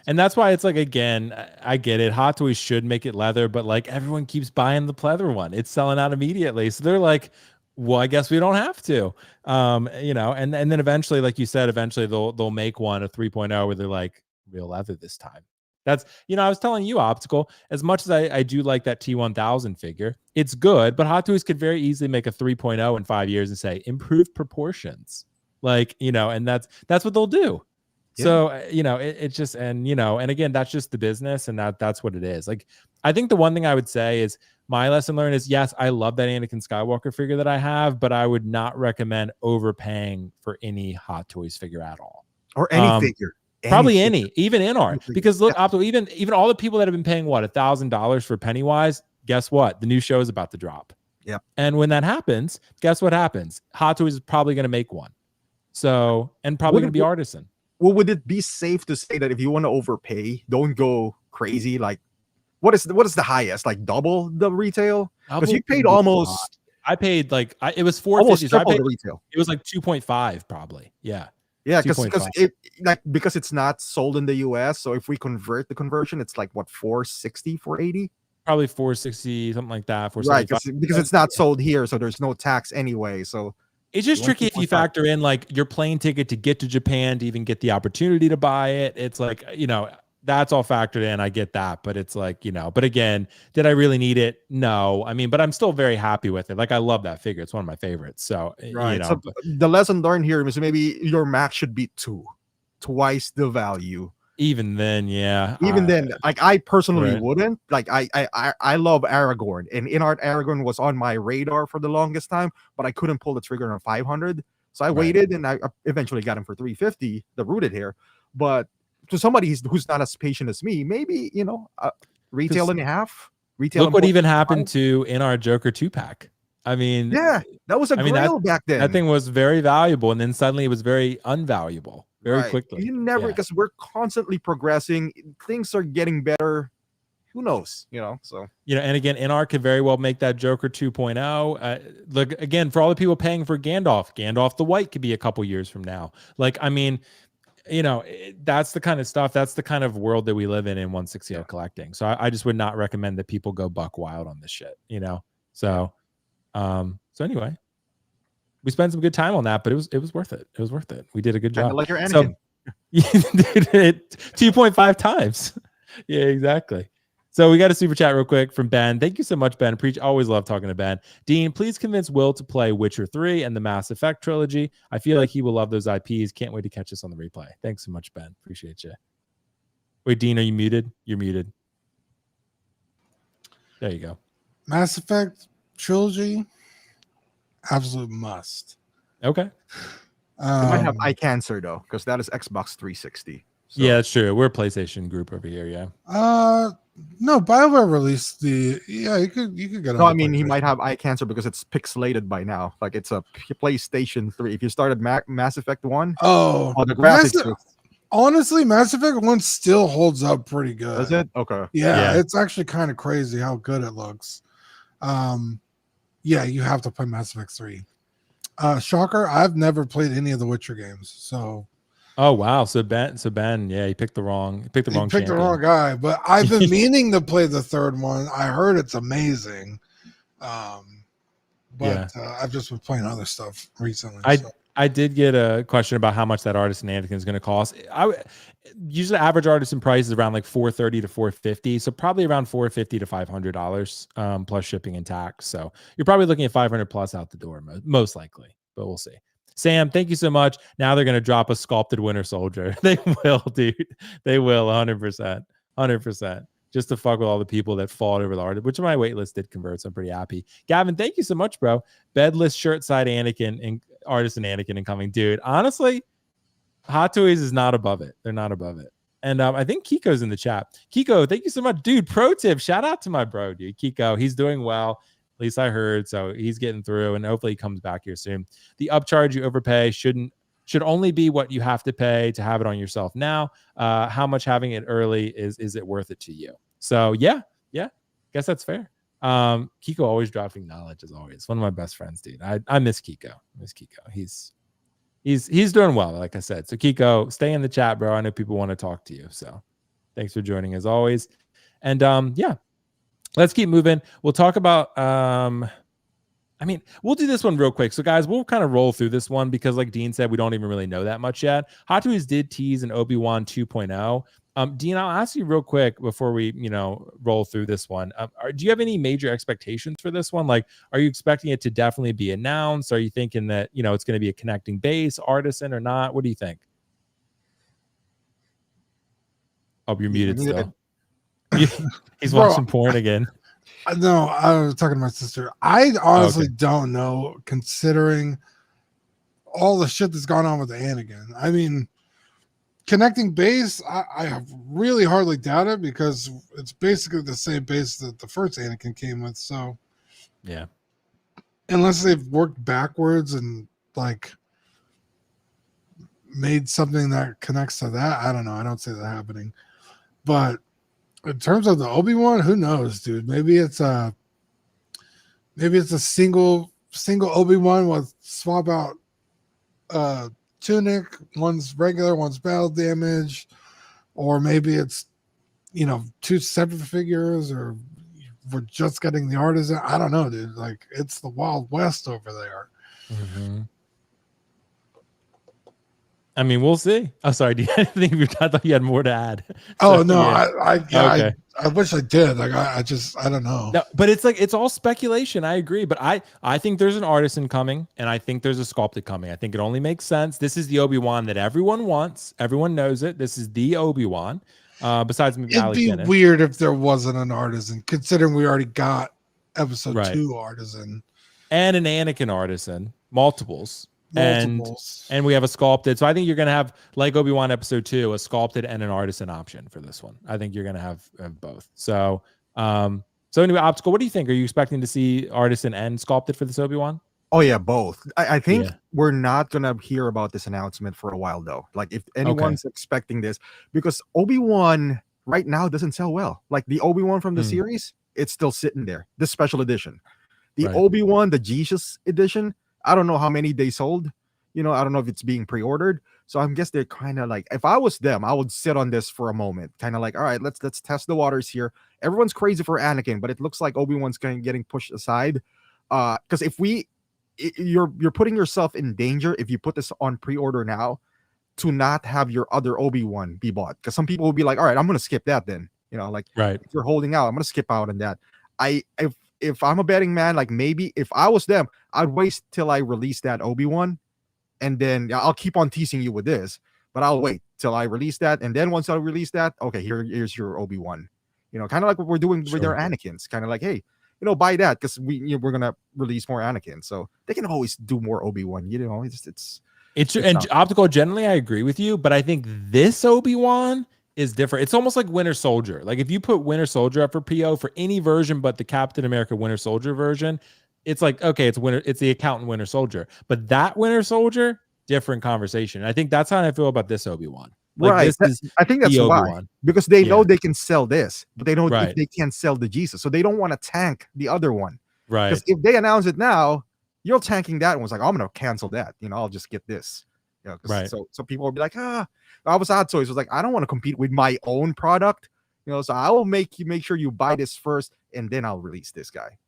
And that's why it's like, again, I get it. Hot Toys should make it leather, but like everyone keeps buying the pleather one. It's selling out immediately. So they're like, well, I guess we don't have to, and then eventually, like you said, they'll make one, a 3.0, where they're like real leather this time. That's, I was telling you, Optical, as much as I do like that T-1000 figure, it's good, but Hot Toys could very easily make a 3.0 in 5 years and say improved proportions, and that's what they'll do. Yeah. So, it's just, and again, that's just the business, and that's what it is. Like, I think the one thing I would say is, my lesson learned is, yes, I love that Anakin Skywalker figure that I have, but I would not recommend overpaying for any Hot Toys figure at all. Or any figure. Probably even Inart, because look, Opto, even all the people that have been paying $1,000 for Pennywise, guess what? The new show is about to drop. Yeah. And when that happens, guess what happens? Hot Toys is probably going to make one. So, and probably going to be Artisan. Well, would it be safe to say that if you want to overpay, don't go crazy? Like, what is the highest? Like double the retail? Because you paid almost. I paid like it was $450. Almost triple the retail. It was like 2.5 probably. Yeah. Yeah, because it's not sold in the US. So if we convert the conversion, it's like what, 460, 480? Probably 460, something like that. Right, because it's not sold here, so there's no tax anyway. So it's just tricky if you factor in like your plane ticket to get to Japan to even get the opportunity to buy it. It's like, that's all factored in. I get that, but it's like, but again, did I really need it? No. I mean, but I'm still very happy with it. Like, I love that figure. It's one of my favorites. So, right. So the lesson learned here is maybe your max should be twice the value. Even then, yeah. Even then, like, I personally wouldn't. Like, I love Aragorn, and Inart Aragorn was on my radar for the longest time, but I couldn't pull the trigger on 500. So I waited, and I eventually got him for 350, the rooted hair. But to somebody who's not as patient as me, maybe, retail and a half. Look what even happened to Inart Joker 2-pack. I mean, yeah, that was a grail back then. That thing was very valuable, and then suddenly it was very unvaluable very quickly. You never, because we're constantly progressing. Things are getting better. Who knows? So and again, Inart could very well make that Joker 2.0. Look, again, for all the people paying for Gandalf the White could be a couple years from now. Like, I mean, that's the kind of stuff, that's the kind of world that we live in 160L collecting. So I just would not recommend that people go buck wild on this shit, So anyway, we spent some good time on that, but it was worth it. It was worth it. We did a good job. Like your Anakin. So, 2.5 times. Yeah, exactly. So we got a super chat real quick from Ben. Thank you so much, Ben. Always love talking to Ben. Dean, please convince Will to play Witcher 3 and the Mass Effect trilogy. I feel like he will love those IPs. Can't wait to catch us on the replay. Thanks so much, Ben. Appreciate you. Wait, Dean, are you muted? You're muted. There you go. Mass Effect trilogy, absolute must. Okay. You might have eye cancer though, because that is Xbox 360. So. Yeah, that's true. We're a PlayStation group over here. Yeah. No, BioWare released the. Yeah, you could get. No, I mean he might have eye cancer because it's pixelated by now. Like it's a PlayStation 3. If you started Mass Effect 1, the graphics. Honestly, Mass Effect 1 still holds up pretty good. Does it? Okay. Yeah, it's actually kind of crazy how good it looks. Yeah, you have to play Mass Effect 3. Shocker, I've never played any of the Witcher games, so. Oh wow! So Ben, yeah, he picked the wrong guy. But I've been meaning to play the third one. I heard it's amazing, but I've just been playing other stuff recently. I did get a question about how much that Artisan Anakin is going to cost. Usually the average Artisan price is around like $430 to $450, so probably around $450 to $500 plus shipping and tax. So you're probably looking at $500 plus out the door, most likely, but we'll see. Sam, thank you so much. Now they're going to drop a sculpted Winter Soldier. They will, dude. They will, 100%. 100%. Just to fuck with all the people that fought over the art, which my waitlist did convert, so I'm pretty happy. Gavin, thank you so much, bro. Bedless shirt side Anakin and Artisan Anakin incoming. Dude, honestly, Hot Toys is not above it. They're not above it. And I think Kiko's in the chat. Kiko, thank you so much. Dude, pro tip, shout out to my bro, dude. Kiko, he's doing well. At least I heard. So he's getting through, and hopefully he comes back here soon. The upcharge you overpay should only be what you have to pay to have it on yourself now. How much having it early is it worth it to you? So yeah, guess that's fair. Kiko always dropping knowledge as always. One of my best friends, dude. I miss Kiko. He's doing well, like I said. So Kiko, stay in the chat, bro. I know people want to talk to you. So thanks for joining as always. And yeah. Let's keep moving. We'll talk about we'll do this one real quick. So guys, we'll kind of roll through this one because like Dean said, we don't even really know that much yet. Hot Toys did tease an Obi-Wan 2.0. Dean, I'll ask you real quick before we, roll through this one. Do you have any major expectations for this one? Like, are you expecting it to definitely be announced? Are you thinking that, it's going to be a connecting base, Artisan or not? What do you think? Oh, you're muted still. He's watching porn again. No, I was talking to my sister. I honestly don't know, considering all the shit that's gone on with the Anakin. I mean, connecting base, I have really hardly doubt it because it's basically the same base that the first Anakin came with. So, yeah, unless they've worked backwards and like made something that connects to that, I don't know. I don't see that happening, but. In terms of the Obi-Wan, who knows, dude? Maybe it's a single Obi-Wan with swap out tunic, one's regular, one's battle damage, or maybe it's two separate figures, or we're just getting the Artisan. I don't know, dude. Like it's the Wild West over there. Mm-hmm. I mean, we'll see. Oh, sorry. I thought you had more to add. Oh, no. Yeah. I wish I did. Like, I don't know. No, but it's all speculation. I agree. But I think there's an Artisan coming, and I think there's a sculpted coming. I think it only makes sense. This is the Obi-Wan that everyone wants. Everyone knows it. This is the Obi-Wan. Besides maybe it'd be weird if there wasn't an Artisan, considering we already got episode 2 Artisan. And an Anakin Artisan. Multiples. And we have a sculpted. So I think you're going to have, like Obi-Wan episode 2, a sculpted and an Artisan option for this one. I think you're going to have both. So anyway, Optical, what do you think? Are you expecting to see Artisan and sculpted for this Obi-Wan? Oh yeah, both. I think we're not going to hear about this announcement for a while though. Like if anyone's expecting this, because Obi-Wan right now doesn't sell well. Like the Obi-Wan from the series, it's still sitting there. This special edition. The Obi-Wan, the Jesus edition, I don't know how many they sold. I don't know if it's being pre-ordered. So I guess they're kind of like, if I was them, I would sit on this for a moment. Kind of like, all right, let's test the waters here. Everyone's crazy for Anakin, but it looks like Obi-Wan's kind of getting pushed aside. Because you're putting yourself in danger if you put this on pre-order now to not have your other Obi-Wan be bought. Because some people will be like, all right, I'm going to skip that then. If you're holding out, I'm going to skip out on that. If I'm a betting man, like maybe if I was them, I'd wait till I release that Obi-Wan, and then I'll keep on teasing you with this, but I'll wait till I release that, and then once I release that, okay, here's your Obi-Wan. Kind of like what we're doing with our Anakins. Kind of like, hey, buy that because we're gonna release more Anakin, so they can always do more Obi-Wan. It's and optical. Generally, I agree with you, but I think this Obi-Wan is different. It's almost like Winter Soldier. Like if you put Winter Soldier up for PO for any version but the Captain America Winter Soldier version, it's like, okay, it's the accountant Winter Soldier, but that Winter Soldier, different conversation. I think that's how I feel about this Obi-Wan. Like right. I think that's why, because they know they can sell this, but they know if they can't sell the Jesus, so they don't want to tank the other one. Right. Because if they announce it now, you're tanking that one. It's like, I'm going to cancel that. I'll just get this. Right. So people will be like, I was Hot Toys. It was like, I don't want to compete with my own product. So I will make sure you buy this first, and then I'll release this guy.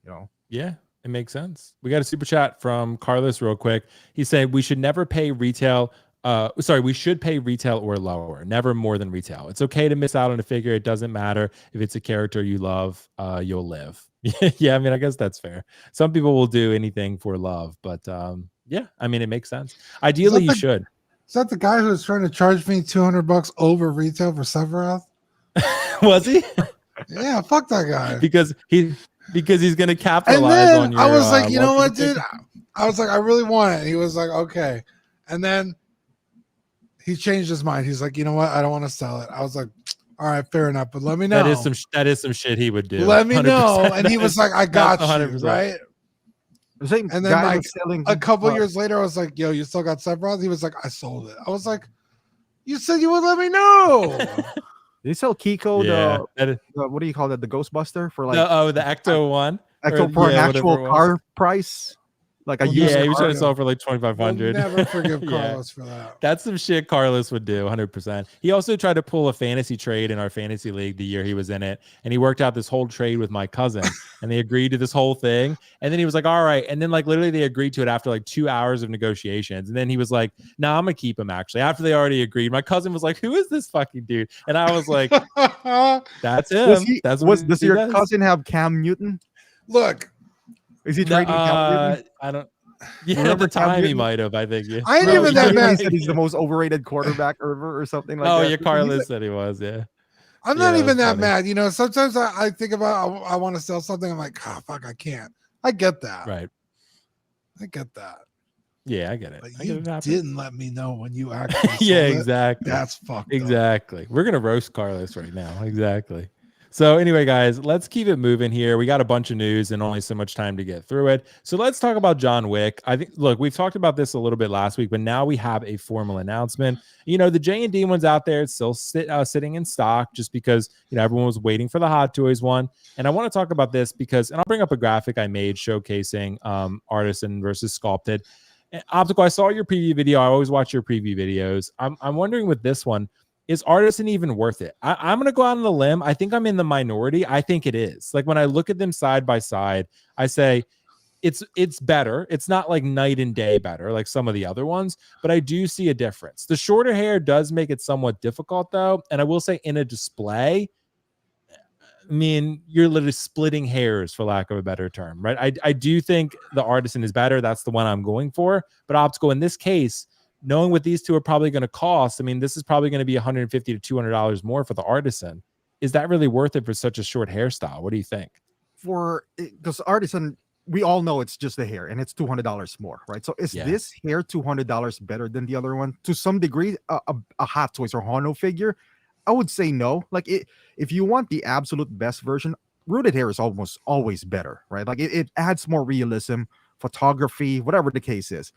Yeah. It makes sense. We got a super chat from Carlos real quick. He said we should never pay retail. We should pay retail or lower, never more than retail. It's okay to miss out on a figure. It doesn't matter if it's a character you love, you'll live. Yeah, I mean, I guess that's fair. Some people will do anything for love, but yeah, I mean, it makes sense. Ideally, you should. Is that the guy who was trying to charge me $200 over retail for Sephiroth? Was he? Yeah, fuck that guy. Because he's gonna capitalize on your. I was like, you know what, dude? I was like, I really want it. And he was like, okay. And then he changed his mind. He's like, you know what? I don't want to sell it. I was like, all right, fair enough. But let me know. That is some shit he would do. Let me know. And he was like, I got you, 100%. Right? And then like a couple years later, I was like, yo, you still got Sephiroth? He was like, I sold it. I was like, you said you would let me know. Did you sell Kiko the what do you call that? The Ghostbuster for like the Ecto one? Ecto for an actual car price? Like he was trying to sell for like 2,500. Never forgive Carlos for that. That's some shit Carlos would do, 100%. He also tried to pull a fantasy trade in our fantasy league the year he was in it, and he worked out this whole trade with my cousin, and they agreed to this whole thing. And then he was like, "All right," and then like literally they agreed to it after like 2 hours of negotiations. And then he was like, "No, I'm gonna keep him." Actually, after they already agreed, my cousin was like, "Who is this fucking dude?" And I was like, "That's him." Does your cousin have Cam Newton? Look, is he trading Cam Newton? I don't. Yeah, at the time he might have. I think. Yeah. I ain't even that mad. He said he's the most overrated quarterback ever, or something like that. Oh yeah, Carlos said he was. Yeah. I'm not even that mad. Sometimes I think about I want to sell something. I'm like, oh fuck, I can't. I get that. Right. I get that. Yeah, I get it. But you didn't let me know when you actually. Yeah, exactly. That's fucked. Exactly. We're gonna roast Carlos right now. Exactly. So anyway, guys, let's keep it moving here. We got a bunch of news and only so much time to get through it. So let's talk about John Wick. I think, look, we've talked about this a little bit last week, but now we have a formal announcement. The J&D one's out there. It's still sitting in stock just because, everyone was waiting for the Hot Toys one. And I want to talk about this because, and I'll bring up a graphic I made showcasing Artisan versus Sculpted. Optical, I saw your preview video. I always watch your preview videos. I'm wondering with this one, is Artisan even worth it? I'm going to go out on a limb. I think I'm in the minority. I think it is. Like when I look at them side by side, I say it's better. It's not like night and day better like some of the other ones, but I do see a difference. The shorter hair does make it somewhat difficult though. And I will say in a display, I mean, you're literally splitting hairs for lack of a better term, right? I do think the Artisan is better. That's the one I'm going for. But Optical in this case, knowing what these two are probably going to cost, I mean, this is probably going to be $150 to $200 more for the Artisan. Is that really worth it for such a short hairstyle? What do you think? Because Artisan, we all know it's just the hair and it's $200 more, right? So is this hair $200 better than the other one? To some degree, a Hot Toys or Hono figure, I would say no. Like if you want the absolute best version, rooted hair is almost always better, right? Like it adds more realism, photography, whatever the case is.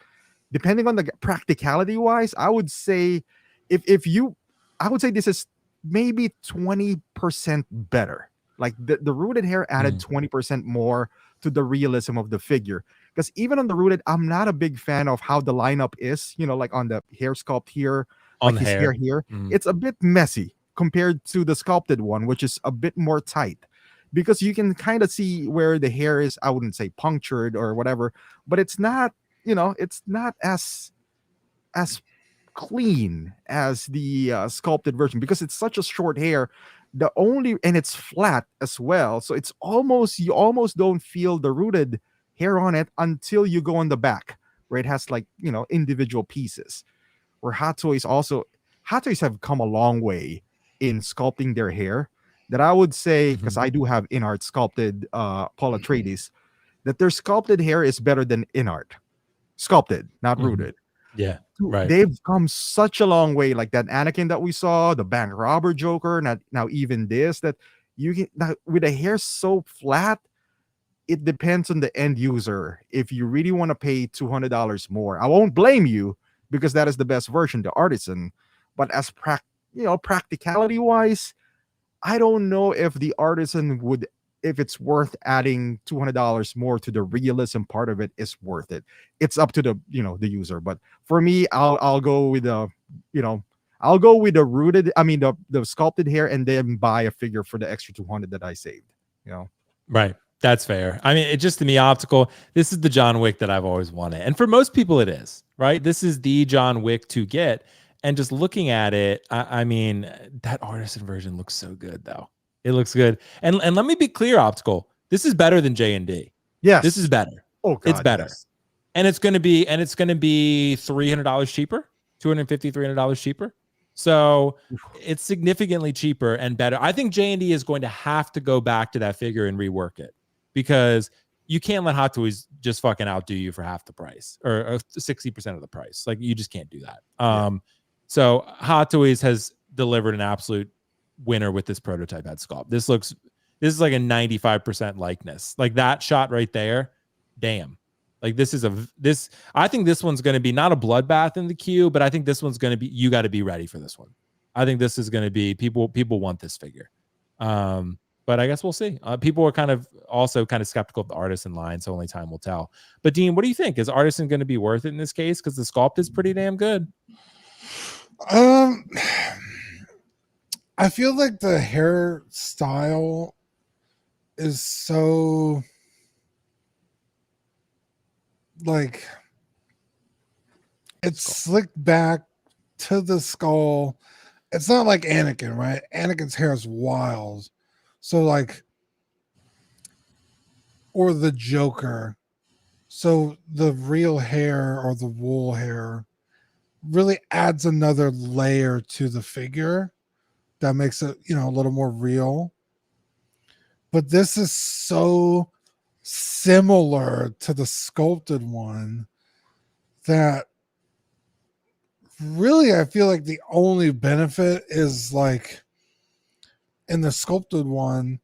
Depending on the practicality wise, I would say I would say this is maybe 20% better. Like the rooted hair added 20% more to the realism of the figure. Because even on the rooted, I'm not a big fan of how the lineup is, like on the hair sculpt here, on like his hair here. It's a bit messy compared to the sculpted one, which is a bit more tight. Because you can kind of see where the hair is, I wouldn't say punctured or whatever, but it's not, it's not as clean as the sculpted version because it's such a short hair. And it's flat as well, so you almost don't feel the rooted hair on it until you go on the back where it has like individual pieces. Where Hot Toys have come a long way in sculpting their hair, that I would say, because I do have Inart sculpted Paul Atreides, that their sculpted hair is better than Inart. Sculpted, not rooted. Yeah, right. They've come such a long way. Like that Anakin that we saw, the bank robber Joker, now even this, that you can now, with a hair so flat, it depends on the end user. If you really want to pay $200 more, I won't blame you because that is the best version, the Artisan. But as practicality wise, I don't know if the Artisan would, if it's worth adding $200 more to the realism part of it is worth it. It's up to the the user. But for me, I'll go with the I'll go with the rooted, the sculpted hair, and then buy a figure for the extra 200 that I saved. Right. That's fair. I mean, it just, to me, optical, this is the John Wick that I've always wanted. And for most people it is, right? This is the John Wick to get. And just looking at it, I mean, that Artisan version looks so good, though. It looks good. And let me be clear, optical. This is better than J&D. Yes. This is better. Oh, God, it's better. Yes. And it's going to be $300 cheaper, $250, $300 cheaper. So it's significantly cheaper and better. I think J&D is going to have to go back to that figure and rework it, because you can't let Hot Toys just fucking outdo you for half the price or 60% of the price. Like, you just can't do that. So Hot Toys has delivered an absolute winner with this prototype head sculpt. This is like a 95% likeness. Like that shot right there. Damn. Like I think this one's going to be not a bloodbath in the queue, but I think this one's going to be, you got to be ready for this one. I think this is going to be, people want this figure. But I guess we'll see. People are also kind of skeptical of the Artisan line, so only time will tell. But Dean, what do you think? Is Artisan going to be worth it in this case? Because the sculpt is pretty damn good. I feel like the hairstyle is so like it's slicked back to the skull. It's not like Anakin, right? Anakin's hair is wild. So like, or the Joker. So the real hair or the wool hair really adds another layer to the figure that makes it, a little more real. But this is so similar to the sculpted one that really I feel like the only benefit is like in the sculpted one,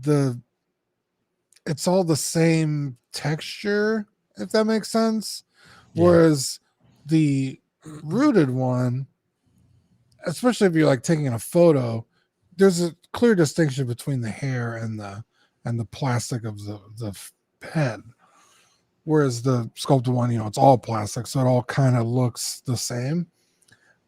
it's all the same texture, if that makes sense. Yeah. Whereas the rooted one, especially if you're like taking a photo, there's a clear distinction between the hair and the plastic of the head. Whereas the sculpted one, it's all plastic, so it all kind of looks the same.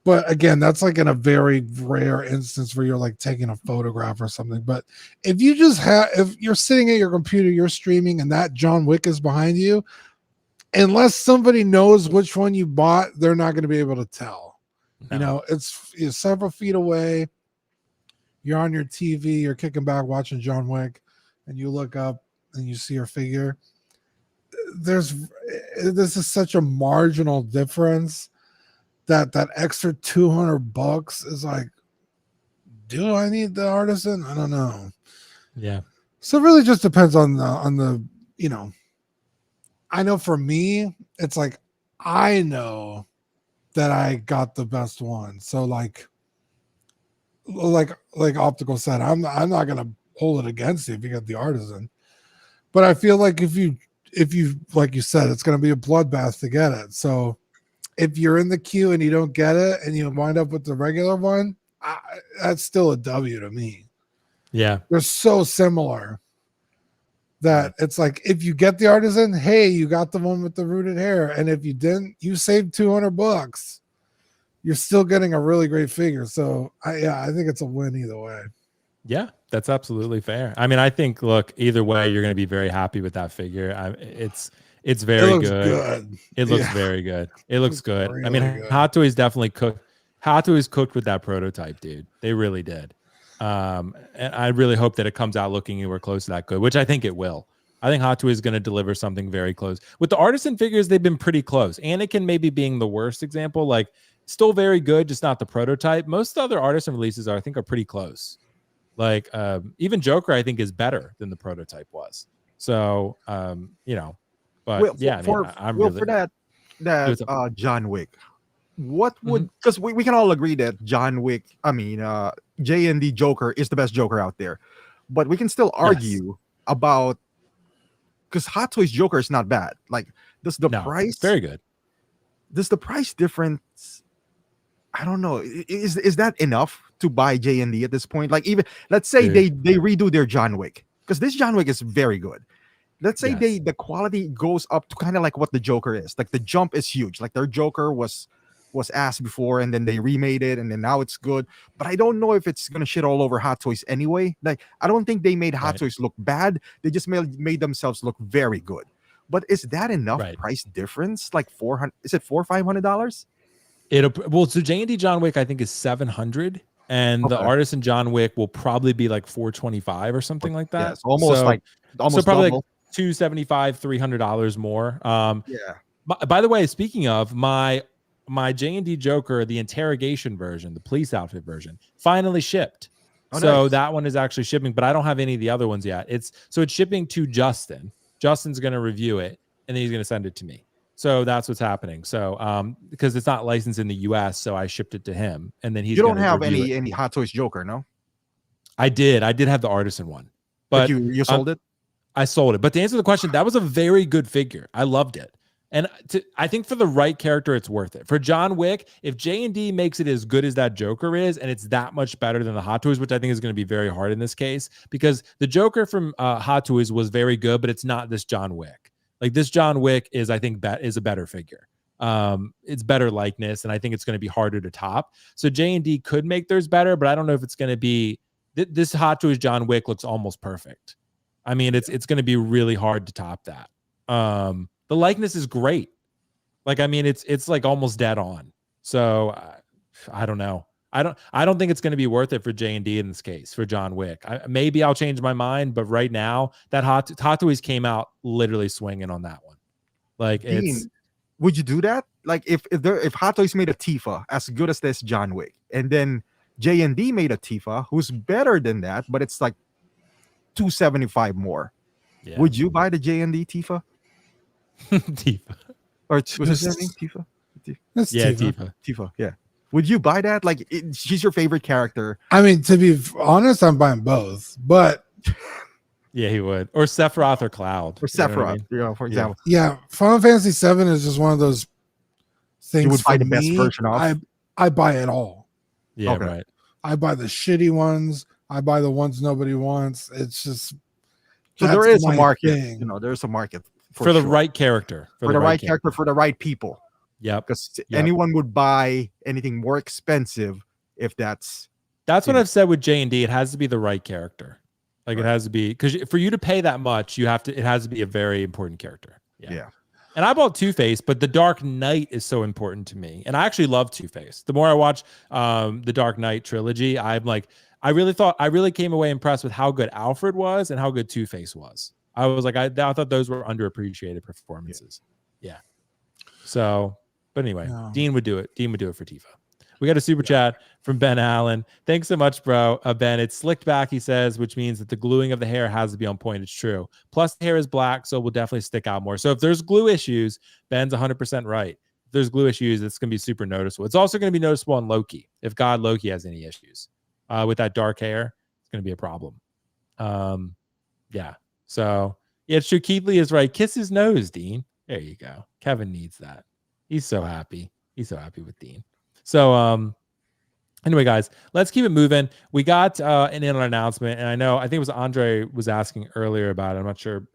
But again, that's like in a very rare instance where you're like taking a photograph or something. But if you're sitting at your computer, you're streaming, and that John Wick is behind you, unless somebody knows which one you bought, they're not going to be able to tell. No. It's several feet away. You're on your TV, you're kicking back watching John Wick, and you look up and you see your figure. This is such a marginal difference that extra $200 is like, do I need the Artisan? I don't know. Yeah. So it really just depends on the I know for me, it's like, I know that I got the best one. So like Optical said, I'm not going to hold it against you if you get the Artisan. But I feel like if you, like you said, it's going to be a bloodbath to get it. So if you're in the queue and you don't get it and you wind up with the regular one, that's still a W to me. Yeah. They're so similar that it's like, if you get the Artisan, hey, you got the one with the rooted hair. And if you didn't, you saved $200. You're still getting a really great figure. So I think it's a win either way. Yeah, that's absolutely fair. I mean, I think, look, either way, you're going to be very happy with that figure. It's very good. It looks very good. It looks good. Really, I mean, good. Hot Toys definitely cooked. Hot Toys cooked with that prototype, dude. They really did. And I really hope that it comes out looking anywhere close to that good, which I think it will. I think Hot Toys is going to deliver something very close. With the Artisan figures, they've been pretty close. Anakin maybe being the worst example, like still very good, just not the prototype. Most other Artisan releases are pretty close. Like even Joker, I think, is better than the prototype was. So you know, but Well, yeah, I'm really for that John Wick. What would, because we can all agree that John Wick, J&D Joker is the best Joker out there, but we can still argue about, because Hot Toys Joker is not bad. Like, does the price, it's very good. Does the price difference, I don't know, is that enough to buy J&D at this point? Like, even let's say they redo their John Wick, because this John Wick is very good. Let's say the quality goes up to kind of like what the Joker is. Like, the jump is huge. Like, their Joker was ass before, and then they remade it, and then now it's good. But I don't know if it's gonna shit all over Hot Toys anyway. Like, I don't think they made Hot Toys look bad. They just made themselves look very good. But is that enough price difference? Like $400? Is it $400 or $500? So J&D John Wick I think is $700, and the Artisan John Wick will probably be like $425 or something like that. Yes, almost probably double. Like $275, $300 more. By the way, speaking of my J&D Joker, the interrogation version, the police outfit version, finally shipped. That one is actually shipping, but I don't have any of the other ones yet. It's shipping to Justin. Justin's going to review it, and then he's going to send it to me. So that's what's happening. So because it's not licensed in the US, so I shipped it to him, and then he's. You don't have any Hot Toys Joker, no? I did have the Artisan one, but you sold it. I sold it. But to answer the question, that was a very good figure. I loved it. And I think for the right character, it's worth it. For John Wick, if J&D makes it as good as that Joker is, and it's that much better than the Hot Toys, which I think is going to be very hard in this case, because the Joker from Hot Toys was very good, but it's not this John Wick. Like, this John Wick is, I think, is a better figure. It's better likeness, and I think it's going to be harder to top. So J&D could make theirs better, but I don't know if it's going to be. This Hot Toys John Wick looks almost perfect. I mean, it's going to be really hard to top that. The likeness is great. Like, I mean, it's like almost dead on. So I don't know. I don't think it's going to be worth it for J&D in this case for John Wick. Maybe I'll change my mind, but right now that Hot Toys came out literally swinging on that one. Like, would you do that? Like, if Hot Toys made a Tifa as good as this John Wick, and then J&D made a Tifa who's better than that, but it's like $275 more. Yeah. Would you buy the J&D Tifa? Tifa. Or was his name Tifa? Tifa. Yeah. Would you buy that? Like, she's your favorite character. I mean, to be honest, I'm buying both, but yeah, he would. Or Sephiroth or Cloud. Or Sephiroth, for example. Yeah. Final Fantasy 7 is just one of those things. You would buy the best version of. I buy it all. Yeah, right. I buy the shitty ones. I buy the ones nobody wants. It's just, so there is a market. There's a market for the right character. For the right character, for the right people. Yep. Because anyone would buy anything more expensive if that's what I've said with J&D. It has to be the right character. Like, it has to be, because for you to pay that much, it has to be a very important character. Yeah. And I bought Two-Face, but the Dark Knight is so important to me. And I actually love Two-Face. The more I watch the Dark Knight trilogy, I'm like, I really came away impressed with how good Alfred was and how good Two-Face was. I was like, I thought those were underappreciated performances. Yeah. So, but anyway, Dean would do it. Dean would do it for Tifa. We got a super chat from Ben Allen. Thanks so much, bro. Ben, it's slicked back, he says, which means that the gluing of the hair has to be on point. It's true. Plus, the hair is black, so it will definitely stick out more. So if there's glue issues, Ben's 100% right. If there's glue issues, it's going to be super noticeable. It's also going to be noticeable on Loki. If God Loki has any issues with that dark hair, it's going to be a problem. Yeah. So, yeah, it's true. Keithley is right. Kiss his nose, Dean. There you go. Kevin needs that. He's so happy. He's so happy with Dean. So, anyway, guys, let's keep it moving. We got an announcement, and I think it was Andre was asking earlier about it. I'm not sure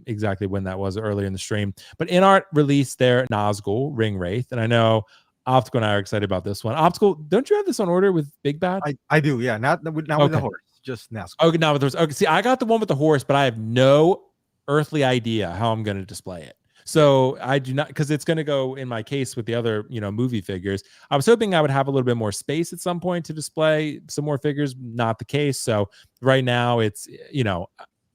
exactly when that was earlier in the stream, but Inart released their Nazgul Ring Wraith, and I know Optical and I are excited about this one. Optical, don't you have this on order with Big Bad? I do, yeah. Not with the horse, just Nazgul. Okay, not with the horse. Okay, see, I got the one with the horse, but I have no earthly idea how I'm going to display it. So I do not, because it's going to go in my case with the other, movie figures. I was hoping I would have a little bit more space at some point to display some more figures. Not the case. So right now it's,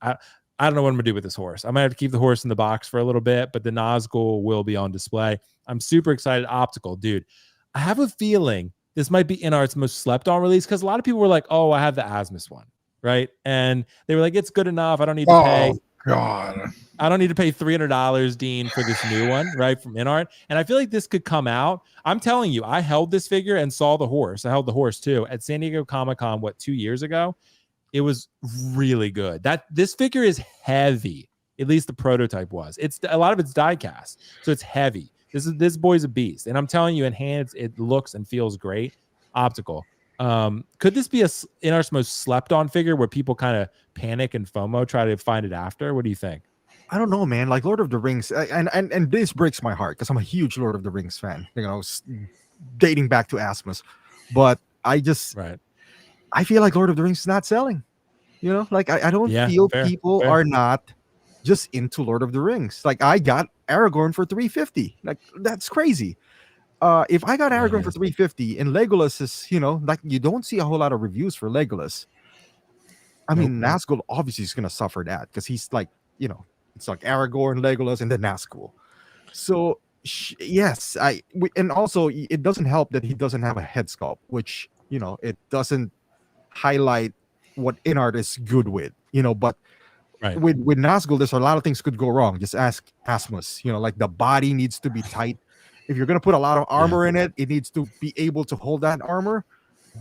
I don't know what I'm gonna do with this horse. I might have to keep the horse in the box for a little bit, but the Nazgul will be on display. I'm super excited. Optical, dude. I have a feeling this might be Inart's most slept on release, because a lot of people were like, oh, I have the Asmus one. right? And they were like, it's good enough. I don't need to pay. Oh God. I don't need to pay $300, Dean, for this new one, right, from Inart. And I feel like this could come out. I'm telling you, I held this figure and saw the horse. I held the horse too at San Diego Comic-Con, 2 years ago. It was really good. This figure is heavy. At least the prototype was. It's a lot of it's die cast, so it's heavy. This boy's a beast, and I'm telling you, in hands, it looks and feels great. Optical. Could this be Inart's most slept on figure where people kind of panic and FOMO try to find it after? What do you think? I don't know, man. Like Lord of the Rings, and this breaks my heart because I'm a huge Lord of the Rings fan. You know, dating back to Asmus, but I feel like Lord of the Rings is not selling. You know, like I don't feel people are not just into Lord of the Rings. Like I got Aragorn for $350. Like that's crazy. If I got Aragorn for $350 and Legolas is, you know, like you don't see a whole lot of reviews for Legolas. I mean, Nazgul obviously is gonna suffer that because he's like, you know, it's like Aragorn, Legolas, and then Nazgul. So yes, and also it doesn't help that he doesn't have a head sculpt, which, you know, it doesn't highlight what Inart is good with, you know. But with Nazgul, there's a lot of things could go wrong. Just ask Asmus, you know, like the body needs to be tight. If you're gonna put a lot of armor in it, it needs to be able to hold that armor.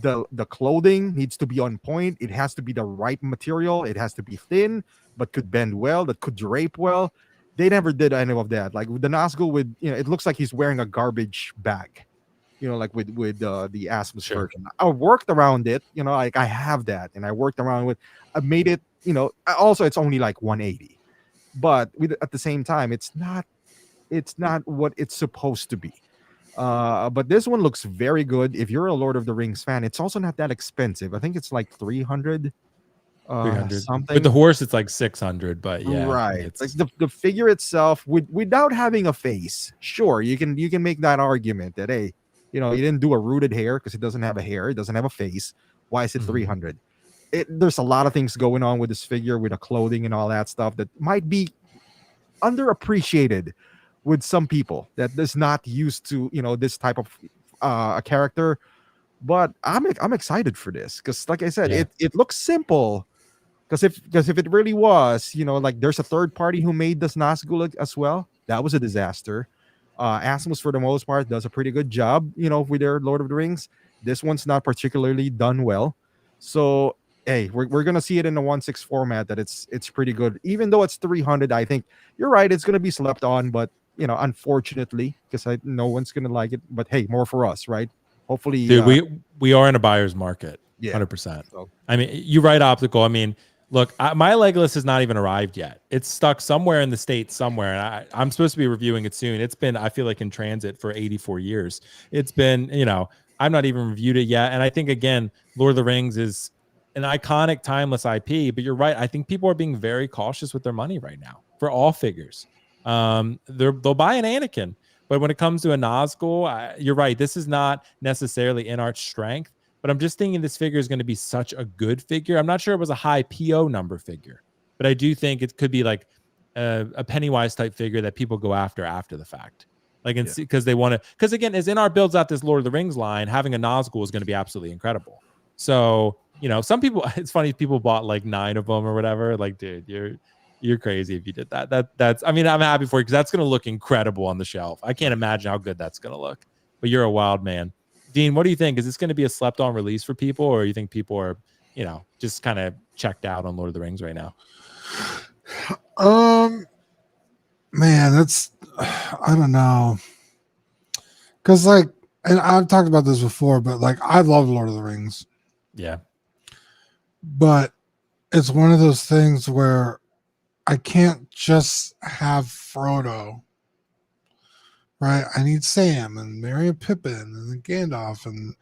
The clothing needs to be on point. It has to be the right material. It has to be thin, but could bend well, that could drape well. They never did any of that. Like with the Nazgul, with, you know, it looks like he's wearing a garbage bag, you know, like with the Asmus version. I worked around it, you know, like I have that, and I worked around with. I made it, you know. Also, it's only like 180, but at the same time, it's not what it's supposed to be. But this one looks very good. If you're a Lord of the Rings fan, it's also not that expensive. I think it's like 300. 300 something. With the horse, it's like 600. But yeah, right. It's like the figure itself, without having a face. Sure, you can make that argument that, hey, you know, you didn't do a rooted hair because it doesn't have a hair, it doesn't have a face. Why is it 300? There's a lot of things going on with this figure, with the clothing and all that stuff that might be underappreciated with some people that is not used to, you know, this type of a character. But I'm excited for this because, like I said, it looks simple. Because if it really was, you know, like there's a third party who made this Nazgul as well. That was a disaster. Asmus, for the most part, does a pretty good job, you know, with their Lord of the Rings. This one's not particularly done well. So, hey, we're gonna see it in the 1/6 format that it's pretty good. Even though it's 300, I think you're right. It's gonna be slept on, but, you know, unfortunately, because no one's gonna like it. But hey, more for us, right? Hopefully, dude, we are in a buyer's market. 100%. So. I mean, you're right, Optical. I mean, look, my Legolas has not even arrived yet. It's stuck somewhere in the States somewhere, and I'm supposed to be reviewing it soon. It's been, I feel like, in transit for 84 years. It's been, you know, I've not even reviewed it yet. And I think, again, Lord of the Rings is an iconic, timeless IP. But you're right. I think people are being very cautious with their money right now for all figures. They'll buy an Anakin. But when it comes to a Nazgul, you're right. This is not necessarily Inart's strength. But I'm just thinking this figure is going to be such a good figure. I'm not sure it was a high PO number figure, but I do think it could be like a Pennywise type figure that people go after the fact. Like, because they want to, because again, as Inart builds out this Lord of the Rings line, having a Nazgul is going to be absolutely incredible. So, you know, some people, it's funny, people bought like 9 of them or whatever. Like, dude, you're crazy if you did that. That's, I mean, I'm happy for you because that's going to look incredible on the shelf. I can't imagine how good that's going to look, but you're a wild man. Dean, what do you think? Is this going to be a slept-on release for people, or you think people are, you know, just kind of checked out on Lord of the Rings right now? Man, that's, I don't know, because like, and I've talked about this before, but like, I love Lord of the Rings. Yeah, but it's one of those things where I can't just have Frodo. Right, I need Sam and Merry and Pippin and Gandalf and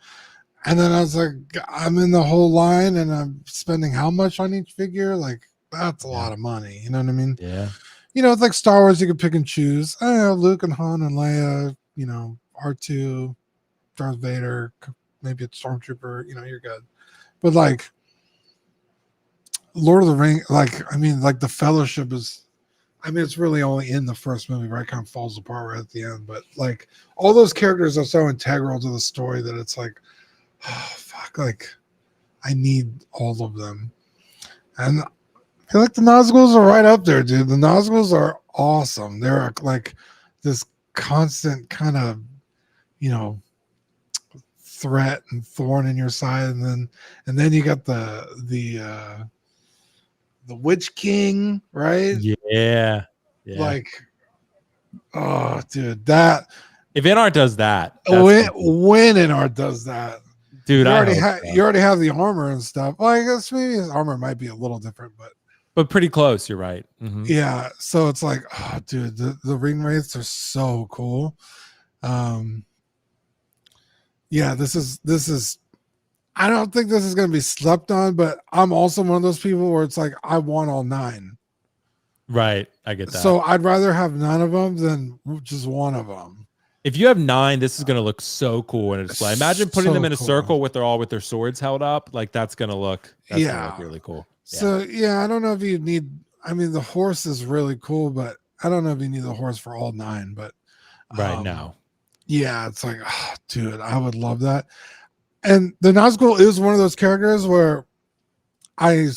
then I was like, I'm in the whole line and I'm spending how much on each figure? Like, that's a lot of money. You know what I mean? Yeah. You know, it's like Star Wars. You can pick and choose. I don't know, Luke and Han and Leia. You know, R2, Darth Vader, maybe a Stormtrooper. You know, you're good. But like Lord of the Rings, like I mean, like the Fellowship is. I mean, it's really only in the first movie, right? It kind of falls apart right at the end. But like all those characters are so integral to the story that it's like, oh, fuck, like I need all of them. And I feel like the Nazguls are right up there, dude. The Nazguls are awesome. They're like this constant kind of, you know, threat and thorn in your side, and then you got the Witch King, right? Yeah. Like, oh, dude, that if Inart does that, when Inart does that, dude, you already have the armor and stuff. Well, I guess maybe his armor might be a little different, but pretty close. You're right. Yeah. So it's like, oh, dude, the ring wraiths are so cool. Yeah, this is. I don't think this is going to be slept on, but I'm also one of those people where it's like I want all 9. Right, I get that. So I'd rather have none of them than just one of them. If you have 9, this is going to look so cool in a display. Imagine putting them in a circle with their swords held up. Like that's going to look really cool. Yeah. So yeah, I don't know if you need. I mean, the horse is really cool, but I don't know if you need the horse for all 9. But right now, yeah, it's like, oh, dude, I would love that. And the Nazgul is one of those characters where I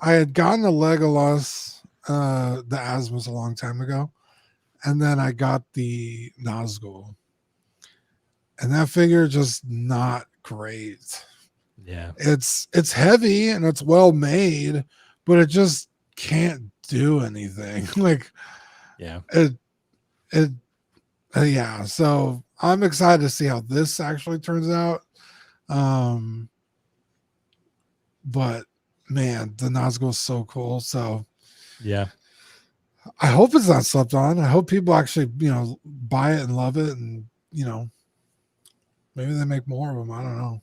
had gotten the Legolas, the Asmus a long time ago, and then I got the Nazgul, and that figure just not great. Yeah, it's heavy and it's well made, but it just can't do anything. Like, yeah, yeah. So I'm excited to see how this actually turns out. But man, the Nazgul is so cool. So yeah, I hope it's not slept on. I hope people actually, buy it and love it, and maybe they make more of them. I don't know.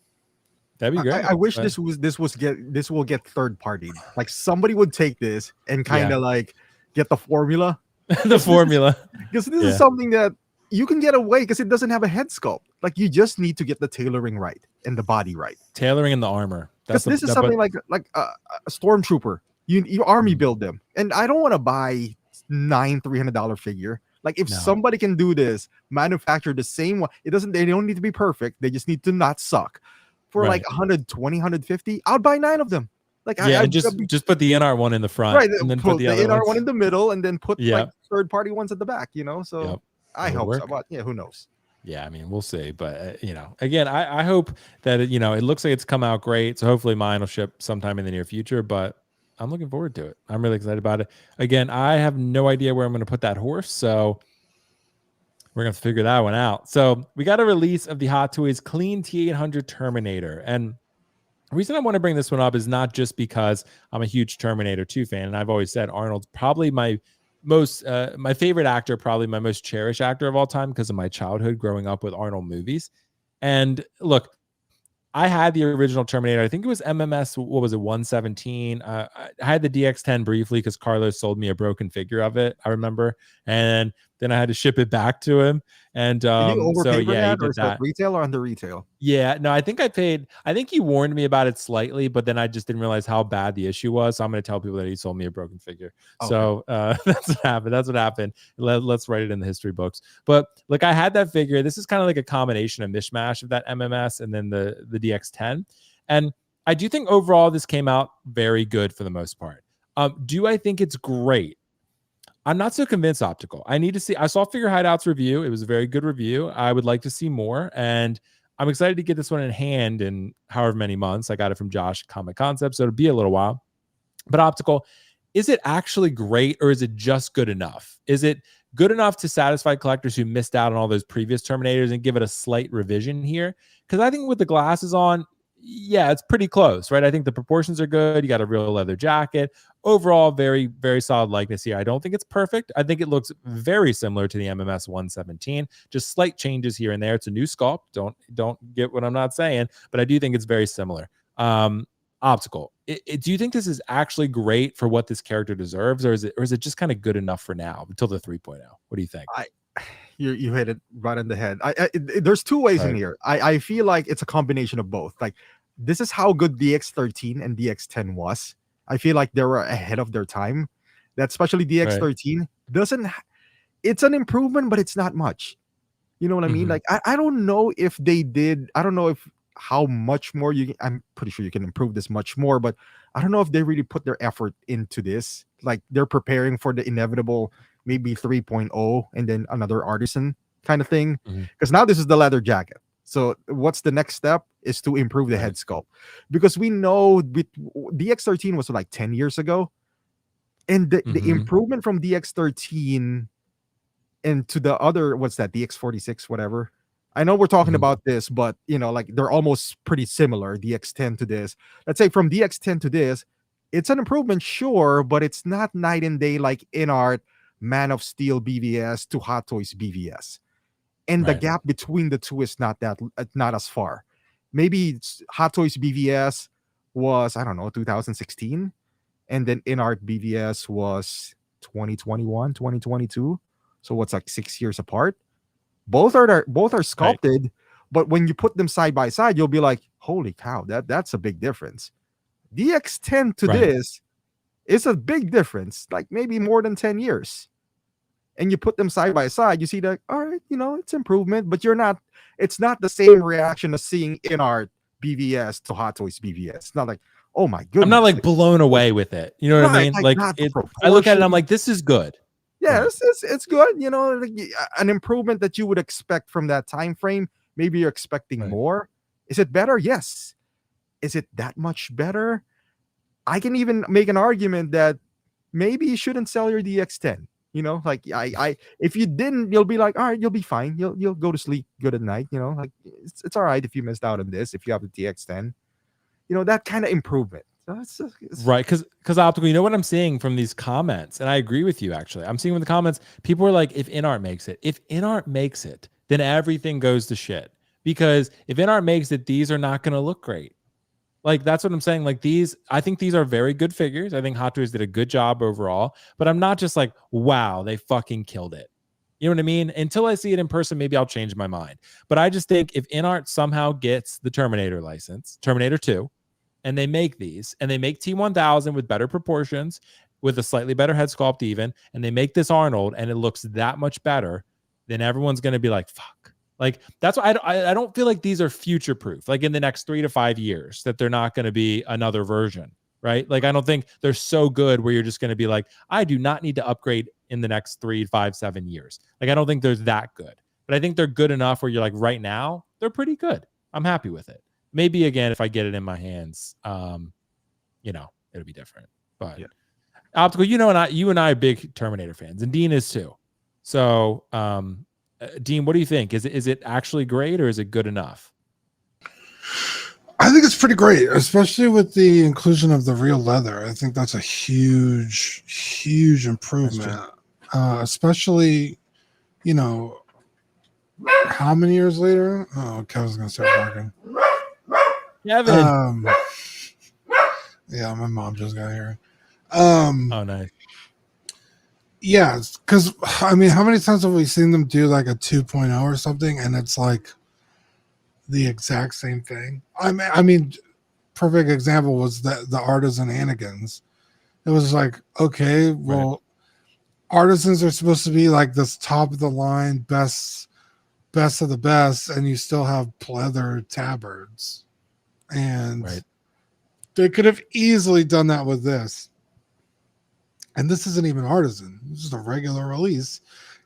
That'd be great. I wish this will get third partied. Like somebody would take this and kind of like get the formula. The formula. Because this is something that you can get away because it doesn't have a head sculpt. Like you just need to get the tailoring right and the body right. Tailoring in the armor. Because this is something like a stormtrooper. You army build them, and I don't want to buy 9 $300 figure. Like if somebody can do this, manufacture the same one. They don't need to be perfect. They just need to not suck. For like 120, 150, I'll buy 9 of them. Like just put the Inart one in the front, right? And then put the other Inart one in the middle, and then put like third party ones at the back. So I hope so. But who knows? Yeah, I mean, we'll see. But again, I hope that it looks like it's come out great. So hopefully mine will ship sometime in the near future. But I'm looking forward to it. I'm really excited about it. Again, I have no idea where I'm going to put that horse, so we're going to figure that one out. So we got a release of the Hot Toys Clean T-800 Terminator. And the reason I want to bring this one up is not just because I'm a huge Terminator 2 fan. And I've always said Arnold's probably my favorite actor, probably my most cherished actor of all time because of my childhood growing up with Arnold movies. And look, I had the original Terminator. I think it was MMS. What was it? 117. I had the DX10 briefly because Carlos sold me a broken figure of it. I remember, and then I had to ship it back to him. And did you overpay for that, he did that. Retail or under retail? Yeah, no, I think I paid. I think he warned me about it slightly, but then I just didn't realize how bad the issue was. So I'm going to tell people that he sold me a broken figure. Okay. So that's what happened. That's what happened. Let's write it in the history books. But look, I had that figure. This is kind of like a combination, a mishmash of that MMS and then the DX10. And I do think overall this came out very good for the most part. Do I think it's great? I'm not so convinced, Optical. I need to see. I saw Figure Hideout's review. It was a very good review. I would like to see more. And I'm excited to get this one in hand in however many months. I got it from Josh Comic Concepts, so it'll be a little while. But Optical, is it actually great or is it just good enough? Is it good enough to satisfy collectors who missed out on all those previous Terminators and give it a slight revision here? Because I think with the glasses on, yeah, it's pretty close, right? I think the proportions are good. You got a real leather jacket. Overall, very, very solid likeness here. I don't think it's perfect. I think it looks very similar to the MMS 117. Just slight changes here and there. It's a new sculpt. Don't get what I'm not saying, but I do think it's very similar. Optical. Do you think this is actually great for what this character deserves, or is it just kind of good enough for now until the 3.0? What do you think? You hit it right on the head. There's two ways in here. I feel like it's a combination of both. Like this is how good DX13 and DX10 was. I feel like they were ahead of their time. That especially DX13 doesn't. It's an improvement, but it's not much. You know what I mean? Like I don't know if they did. I don't know if how much more I'm pretty sure you can improve this much more, but I don't know if they really put their effort into this. Like they're preparing for the inevitable, maybe 3.0 and then another Artisan kind of thing. Because now this is the leather jacket. So what's the next step is to improve the head sculpt, because we know DX13 was like 10 years ago, and the improvement from DX13 and to the other, what's that, DX46, whatever. I know we're talking about this, but like they're almost pretty similar. DX10 to this, let's say from DX10 to this, it's an improvement, sure, but it's not night and day like Inart, Man of Steel BVS to Hot Toys BVS. And the gap between the two is not as far. Maybe Hot Toys BVS was, I don't know, 2016, and then Inart BVS was 2021, 2022. So what's like 6 years apart? Both are sculpted, but when you put them side by side, you'll be like, holy cow, that's a big difference. DX10 to this is a big difference, like maybe more than 10 years. And you put them side by side, you see that, all right, it's improvement, but it's not the same reaction as seeing Inart BVS to Hot Toys BVS. It's not like, oh my goodness. I'm not like blown away with it. You know what I mean? Like I look at it and I'm like, this is good. Yeah, it's good. Like an improvement that you would expect from that time frame. Maybe you're expecting more. Is it better? Yes. Is it that much better? I can even make an argument that maybe you shouldn't sell your DX10. Like I if you didn't, you'll be like, all right, you'll be fine. You'll go to sleep good at night. Like it's all right if you missed out on this. If you have the DX10, that kind of improvement. So it's right, because optical, what I'm seeing from these comments, and I agree with you actually. I'm seeing in the comments, people are like, if Inart makes it, then everything goes to shit. Because if Inart makes it, these are not going to look great. Like that's what I'm saying. Like I think these are very good figures. I think Hot Toys did a good job overall, but I'm not just like, wow, they fucking killed it. You know what I mean? Until I see it in person, maybe I'll change my mind. But I just think if Inart somehow gets the Terminator license, Terminator 2, and they make these, and they make T1000 with better proportions, with a slightly better head sculpt even, and they make this Arnold, and it looks that much better, then everyone's going to be like, fuck. Like, that's why I don't feel like these are future-proof, like in the next 3 to 5 years, that they're not going to be another version, right? Like, I don't think they're so good where you're just going to be like, I do not need to upgrade in the next 3, 5, 7 years. Like, I don't think they're that good. But I think they're good enough where you're like, right now, they're pretty good. I'm happy with it. Maybe again, if I get it in my hands, it'll be different. But optical, you and I are big Terminator fans, and Dean is too. So, Dean, what do you think? Is it actually great, or is it good enough? I think it's pretty great, especially with the inclusion of the real leather. I think that's a huge improvement. Especially, how many years later? Oh, Kevin's gonna start talking. Kevin. Yeah, my mom just got here. Oh, nice. Yeah, because I mean, how many times have we seen them do like a 2.0 or something, and it's like the exact same thing? I mean, perfect example was the Artisan Anakins. It was like, okay, well, Artisans are supposed to be like this top of the line, best of the best, and you still have pleather tabards. And they could have easily done that with this. And this isn't even Artisan. This is a regular release.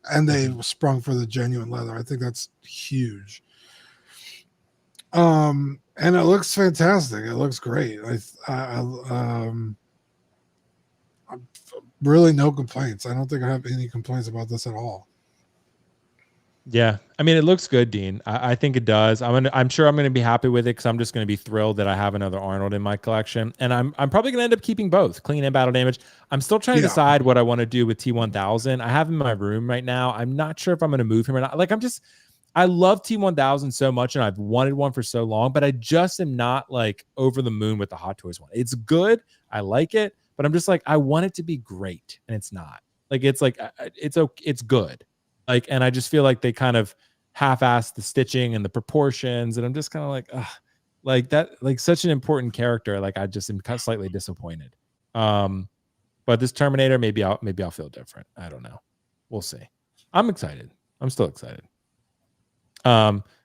And they sprung for the genuine leather. I think that's huge. And it looks fantastic. It looks great. Really no complaints. I don't think I have any complaints about this at all. Yeah, I mean, it looks good, Dean. I think it does. I'm sure I'm gonna be happy with it, because I'm just gonna be thrilled that I have another Arnold in my collection, and I'm probably gonna end up keeping both, clean and battle damage. I'm still trying to decide what I want to do with T1000. I have him in my room right now. I'm not sure if I'm gonna move him or not. Like, I love T1000 so much, and I've wanted one for so long, but I just am not like over the moon with the Hot Toys one. It's good, I like it, but I'm just like, I want it to be great, and it's not. Like, it's good. Like, and I just feel like they kind of half-assed the stitching and the proportions, and I'm just kind of like, ugh, like that, like such an important character. Like, I just am kind of slightly disappointed. But this Terminator, maybe I'll feel different. I don't know. We'll see. I'm excited. I'm still excited.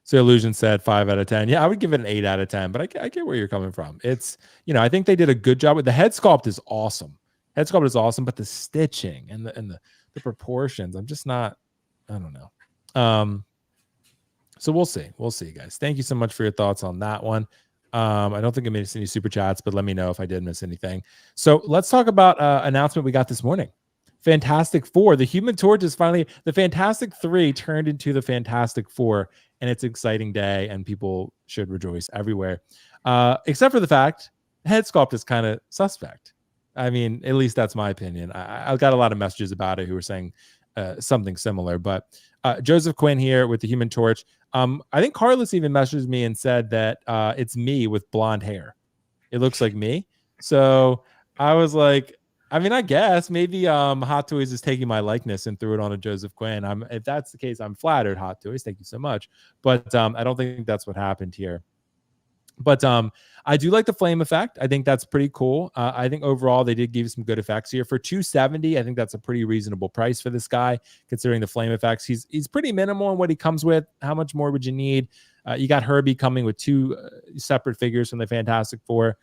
So Illusion said 5 out of 10. Yeah, I would give it an 8 out of 10, but I get where you're coming from. It's, I think they did a good job with the head sculpt is awesome. Head sculpt is awesome, but the stitching and the proportions, I'm just not, I don't know. So we'll see. We'll see, guys. Thank you so much for your thoughts on that one. I don't think I missed any super chats, but let me know if I did miss anything. So let's talk about announcement we got this morning. Fantastic Four. The Human Torch is finally, the Fantastic Three turned into the Fantastic Four, and it's an exciting day, and people should rejoice everywhere. Except for the fact, head sculpt is kind of suspect. I mean, at least that's my opinion. I got a lot of messages about it who were saying something similar, but Joseph Quinn here with the Human Torch. I think Carlos even messaged me and said that it's me with blonde hair. It looks like me. So I was like, I mean, I guess maybe Hot Toys is taking my likeness and threw it on a Joseph Quinn. If that's the case, I'm flattered, Hot Toys. Thank you so much. But I don't think that's what happened here. But I do like the flame effect. I think that's pretty cool. I think overall they did give some good effects here for $270. I think that's a pretty reasonable price for this guy, considering the flame effects. He's pretty minimal in what he comes with. How much more would you need? You got Herbie coming with 2 separate figures from the Fantastic Four.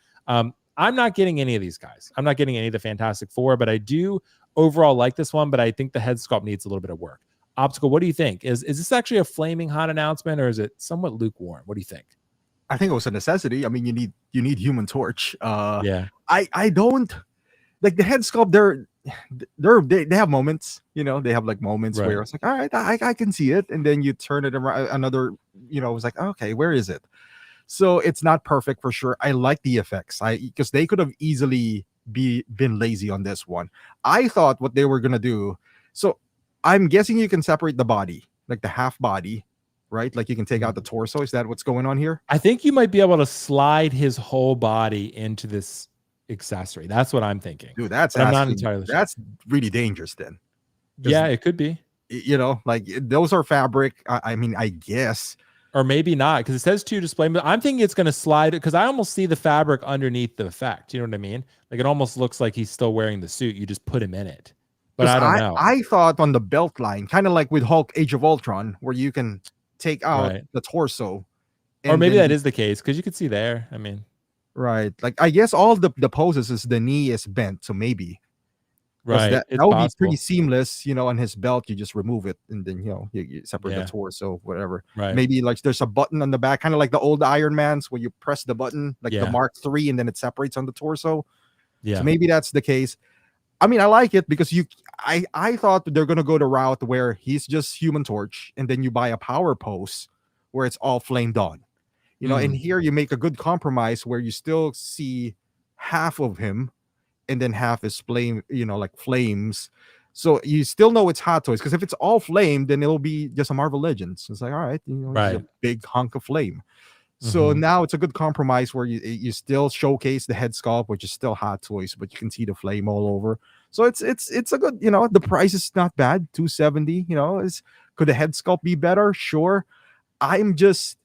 I'm not getting any of these guys. I'm not getting any of the Fantastic Four, but I do overall like this one. But I think the head sculpt needs a little bit of work. Optical, what do you think? Is this actually a flaming hot announcement, or is it somewhat lukewarm? What do you think? I think it was a necessity. I mean, you need Human Torch. Yeah. I don't like the head sculpt. They have moments. They have like moments where it's like, all right, I can see it, and then you turn it around another. It's like, okay, where is it? So it's not perfect for sure. I like the effects. Because they could have easily been lazy on this one. I thought what they were gonna do. So I'm guessing you can separate the body, like the half body. Right? Like you can take out the torso. Is that what's going on here? I think you might be able to slide his whole body into this accessory. That's what I'm thinking. Dude, I'm not entirely sure. That's really dangerous then. Yeah, it could be. Like those are fabric. I mean, I guess. Or maybe not, because it says to display. But I'm thinking it's going to slide, because I almost see the fabric underneath the effect. You know what I mean? Like it almost looks like he's still wearing the suit. You just put him in it. But I don't know. I thought on the belt line, kind of like with Hulk Age of Ultron, where you can take out the torso, or maybe that is the case, because you could see there. I mean, right? Like I guess all the poses is the knee is bent, so maybe that would be pretty seamless. On his belt, you just remove it and then you separate the torso, whatever. Right? Maybe like there's a button on the back, kind of like the old Iron Man's, where you press the button, like the Mark III, and then it separates on the torso. Yeah, so maybe that's the case. I mean, I like it because I thought they're going to go the route where he's just Human Torch, and then you buy a power pose where it's all flamed on. And here you make a good compromise where you still see half of him and then half is flame, like flames. So you still know it's Hot Toys, because if it's all flame, then it'll be just a Marvel Legends. It's like, all right, it's a big hunk of flame. So now it's a good compromise where you still showcase the head sculpt, which is still Hot Toys, but you can see the flame all over. So it's a good, the price is not bad, $270. Could the head sculpt be better? Sure. I'm just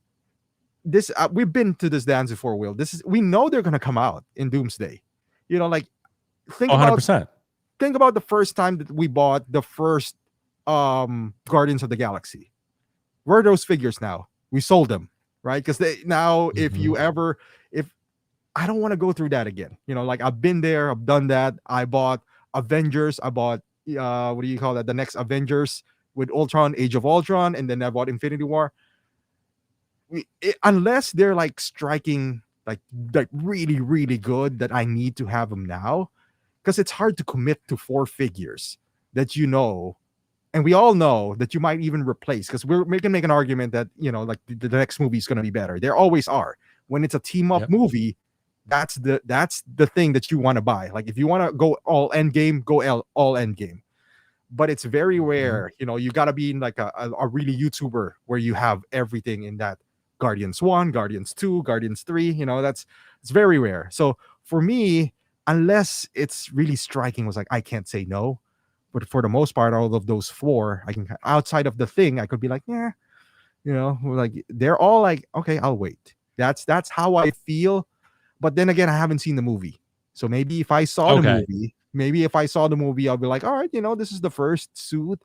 this. We've been to this dance before, Will. We know they're gonna come out in Doomsday. Like think 100%. Think about the first time that we bought the first Guardians of the Galaxy. Where are those figures now? We sold them. Right, because if I don't want to go through that again, like I've been there, I've done that. I bought Avengers, I bought what do you call that? The next Avengers with Ultron, Age of Ultron, and then I bought Infinity War. Unless they're like striking like really, really good, that I need to have them now, because it's hard to commit to 4 figures that and we all know that you might even replace, because we can make an argument that like the next movie is going to be better. There always are. When it's a team up movie, that's the thing that you want to buy. Like if you want to go all end game, go all end game. But it's very rare. You got to be in like a really YouTuber where you have everything in that Guardians 1, Guardians 2, Guardians 3. It's very rare. So for me, unless it's really striking, was like I can't say no. But for the most part, all of those 4, I can, outside of the thing, I could be like, yeah, like they're all like, okay, I'll wait. That's how I feel. But then again, I haven't seen the movie, so maybe if I saw the movie, I'll be like, all right, this is the first suit.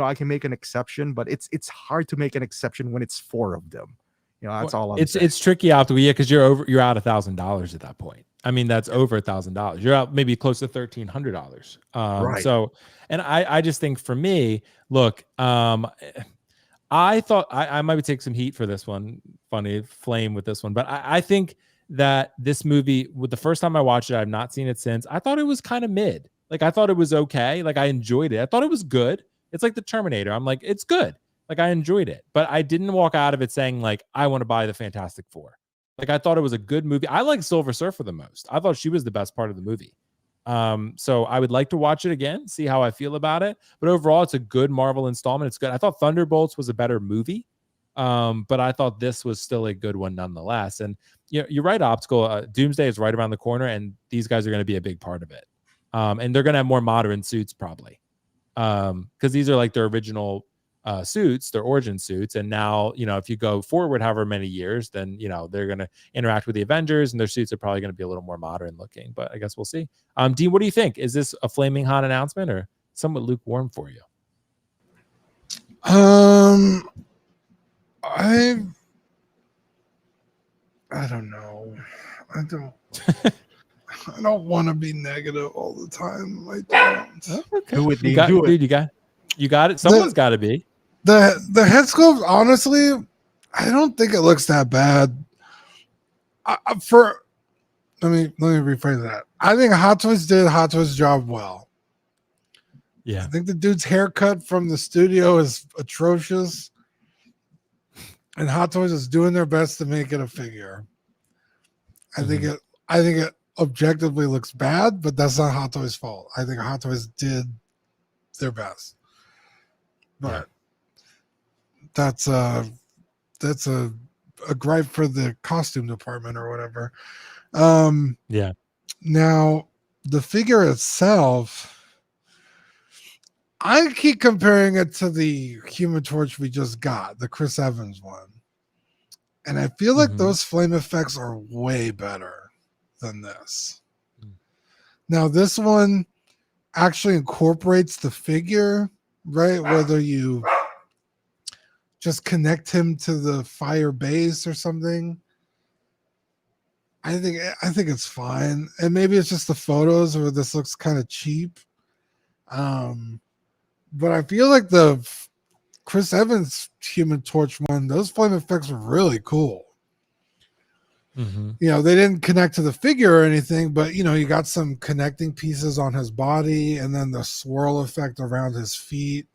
I can make an exception, but it's hard to make an exception when it's 4 of them. That's all I'm saying. It's tricky optical, yeah, because you're out $1,000 at that point. I mean, that's over $1,000. You're out maybe close to $1,300. Right. So, and I just think for me, look, I thought I might take some heat for this one. Funny flame with this one, but I think that this movie, with the first time I watched it, I've not seen it since. I thought it was kind of mid. Like, I thought it was okay. Like, I enjoyed it. I thought it was good. It's like the Terminator. I'm like, it's good. Like, I enjoyed it, but I didn't walk out of it saying like, I want to buy the Fantastic Four. Like, I thought it was a good movie. I like Silver Surfer the most. I thought she was the best part of the movie. So I would like to watch it again, see how I feel about it. But overall, it's a good Marvel installment. It's good. I thought Thunderbolts was a better movie, but I thought this was still a good one nonetheless. And you're right, Optical. Doomsday is right around the corner, and these guys are going to be a big part of it. And they're going to have more modern suits probably, because these are like their original suits, their origin suits. And now, if you go forward however many years, then, they're going to interact with the Avengers, and their suits are probably going to be a little more modern looking, but I guess we'll see. Dean, what do you think? Is this a flaming hot announcement or somewhat lukewarm for you? I don't know. I don't want to be negative all the time. I don't. Okay. Do it, Dean. Dude, you got it. Someone's got to be. The head sculpt, honestly, I don't think it looks that bad. Let me rephrase that. I think Hot Toys did Hot Toys' job well. Yeah. I think the dude's haircut from the studio is atrocious, and Hot Toys is doing their best to make it a figure. I think it objectively looks bad, but that's not Hot Toys' fault. I think Hot Toys did their best. But that's a gripe for the costume department or whatever. Now the figure itself, I keep comparing it to the Human Torch we just got, the Chris Evans one, and I feel like those flame effects are way better than this. Now this one actually incorporates the figure, right? Whether you just connect him to the fire base or something. I think it's fine. And maybe it's just the photos where this looks kind of cheap. But I feel like the Chris Evans Human Torch one, those flame effects are really cool. They didn't connect to the figure or anything, but you got some connecting pieces on his body and then the swirl effect around his feet.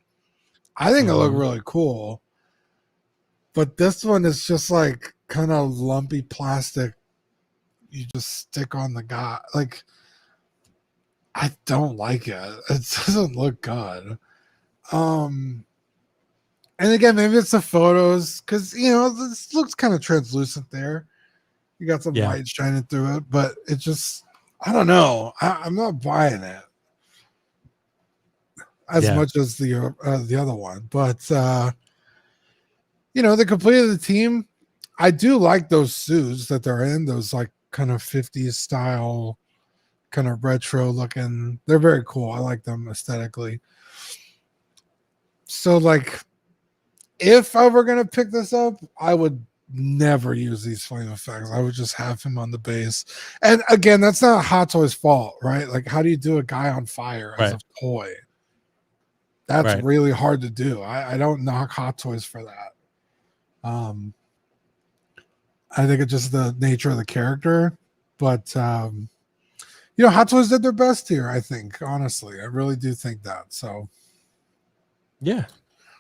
I think it looked really cool. But this one is just like kind of lumpy plastic you just stick on the guy. Like, I don't like it. It doesn't look good. And again, maybe it's the photos, because this looks kind of translucent there. You got some light shining through it, but it just, I don't know. I'm not buying it as much as the other one. But they completed the team. I do like those suits that they're in, those like kind of 50s style, kind of retro looking. They're very cool. I like them aesthetically. So like, if I were going to pick this up, I would never use these flame effects. I would just have him on the base. And again, that's not Hot Toys' fault, right? Like, how do you do a guy on fire as a toy? That's really hard to do. I don't knock Hot Toys for that. I think it's just the nature of the character, but Hot Toys did their best here. I think, honestly, I really do think that. So, yeah,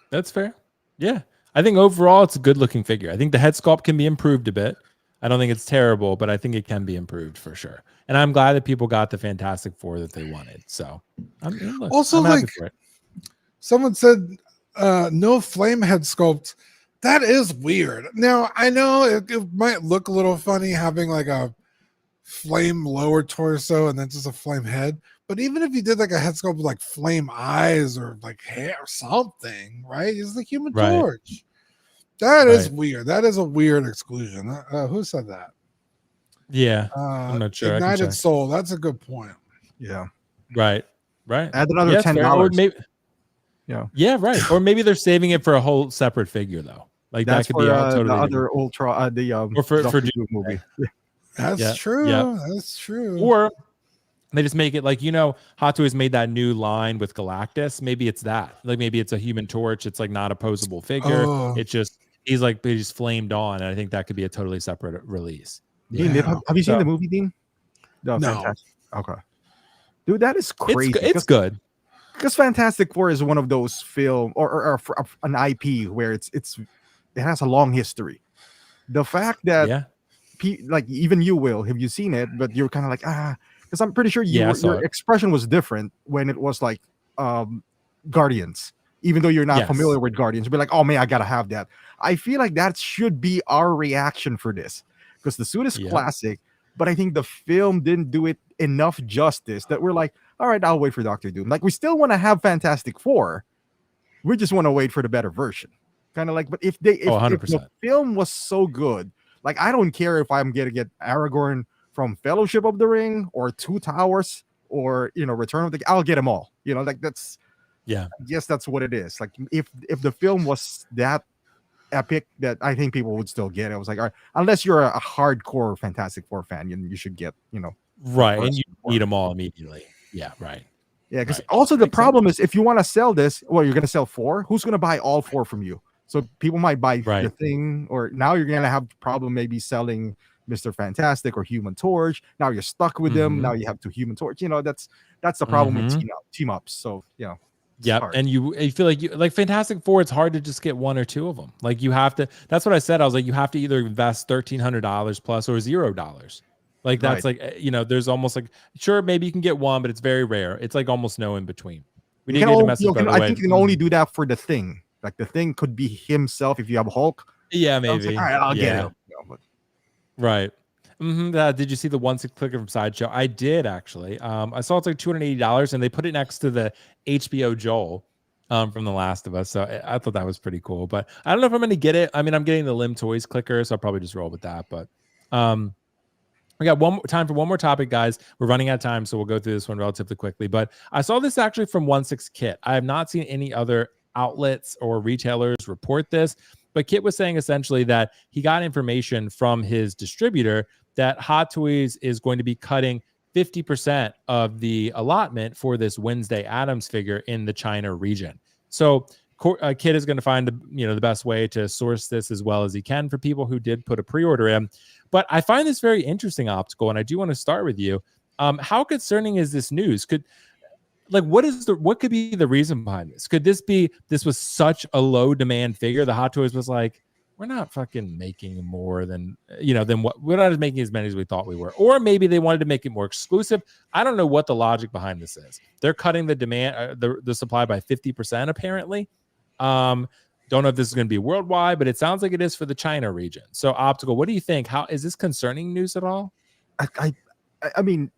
that's fair. Yeah, I think overall it's a good looking figure. I think the head sculpt can be improved a bit. I don't think it's terrible, but I think it can be improved for sure. And I'm glad that people got the Fantastic Four that they wanted. So, I'm happy for it. Someone said no flame head sculpt. That is weird. Now, I know it might look a little funny having like a flame lower torso and then just a flame head. But even if you did like a head sculpt with like flame eyes or like hair or something, right? He's the Human Torch. That is weird. That is a weird exclusion. Who said that? Yeah. I'm not sure. Ignited Soul. That's a good point. Yeah. Right. Add another $10. Maybe. Yeah, right. Or maybe they're saving it for a whole separate figure though. Like that's that could be for totally the different. other Ultra, Or for Doctor Doom movie. That's true. Yeah. That's true. Or they just make it like, Hot Toys made that new line with Galactus. Maybe it's that. Like maybe it's a Human Torch. It's like not a posable figure. Oh. It's just he's flamed on, and I think that could be a totally separate release. Dean, have you seen the movie, Dean? No. Fantastic. Okay. Dude, that is crazy. It's good. Because Fantastic Four is one of those film or an IP where it has a long history. The fact that like even you will, have you seen it? But you're kind of like because I'm pretty sure your expression was different when it was like Guardians. Even though you're not familiar with Guardians, you'll be like, oh man, I gotta have that. I feel like that should be our reaction for this because the suit is classic, but I think the film didn't do it enough justice that we're like, all right, I'll wait for Doctor Doom. Like we still want to have Fantastic Four, we just want to wait for the better version. Kind of like, but if the film was so good, like I don't care if I'm gonna get Aragorn from Fellowship of the Ring or Two Towers or Return of the, I'll get them all. Like that's. Yeah, I guess that's what it is. Like if the film was that epic, that I think people would still get it. I was like, all right, unless you're a hardcore Fantastic Four fan, you should get, right, and you need them all immediately. Yeah, right. Yeah, because also the problem is if you want to sell this, well, you're going to sell 4. Who's going to buy all 4 from you? So people might buy the thing, or now you're going to have the problem maybe selling Mr. Fantastic or Human Torch. Now you're stuck with them. Now you have 2 Human Torch. That's the problem with team ups. So yeah, and you feel like Fantastic Four, it's hard to just get 1 or 2 of them. Like you have to. That's what I said. I was like, you have to either invest $1,300 plus or $0. Like that's like there's almost like sure maybe you can get 1, but it's very rare. It's like almost no in between. We didn't get a message. I think you can only do that for the Thing. Like the Thing could be himself if you have Hulk. Yeah, maybe. Like, all right, I'll get it. Right. Did you see the 1/6 clicker from Sideshow? I did actually. I saw it's like $280, and they put it next to the HBO Joel from The Last of Us. So I thought that was pretty cool. But I don't know if I'm going to get it. I mean, I'm getting the Lim Toys clicker, so I'll probably just roll with that. But we got time for one more topic, guys. We're running out of time, so we'll go through this one relatively quickly. But I saw this actually from 1/6 Kit. I have not seen any other outlets or retailers report this, but Kit was saying essentially that he got information from his distributor that Hot Toys is going to be cutting 50% of the allotment for this Wednesday Addams figure in the China region. So Kit is going to find the best way to source this as well as he can for people who did put a pre-order in. But I find this very interesting, Optical, and I do want to start with you. How concerning is this news? What could be the reason behind this? Could this was such a low demand figure? The Hot Toys was like, we're not fucking making more than what we're not making as many as we thought we were. Or maybe they wanted to make it more exclusive. I don't know what the logic behind this is. They're cutting the demand, the supply by 50%, apparently. Don't know if this is going to be worldwide, but it sounds like it is for the China region. So Optical, what do you think? How is this concerning news at all? I mean,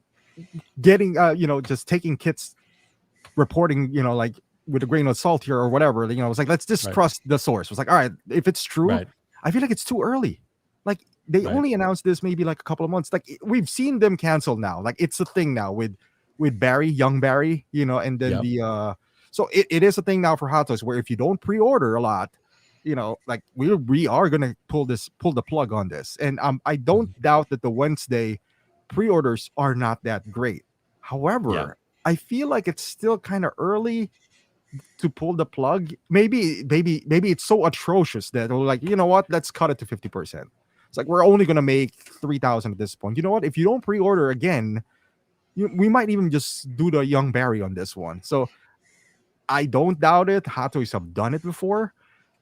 getting, just taking Kit's reporting, like with a grain of salt here or whatever, it's like, let's just trust the source. It's like, all right, if it's true, I feel like it's too early. Like they only announced this maybe like a couple of months. Like we've seen them cancel now. Like it's a thing now with Barry, young Barry, and then so it is a thing now for Hot Toys where if you don't pre-order a lot, like we are gonna pull the plug on this. And I don't doubt that the Wednesday pre-orders are not that great. However, I feel like it's still kind of early to pull the plug. Maybe it's so atrocious that we're like, you know what, let's cut it to 50%. It's like we're only gonna make 3,000 at this point. You know what? If you don't pre-order again, we might even just do the young Barry on this one. So I don't doubt it. Hot Toys have done it before.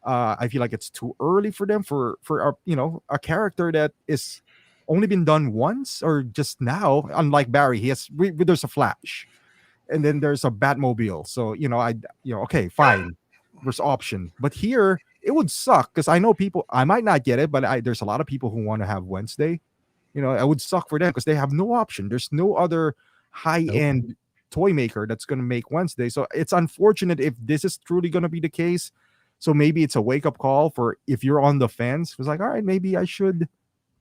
I feel like it's too early for them for a character that is only been done once or just now. Unlike Barry, there's a Flash. And then there's a Batmobile. So, okay, fine. There's option. But here, it would suck because I know people, I might not get it, but there's a lot of people who want to have Wednesday. It would suck for them because they have no option. There's no other high-end toy maker that's going to make Wednesday. So it's unfortunate if this is truly going to be the case. So maybe it's a wake-up call for if you're on the fence. It's like, all right, maybe I should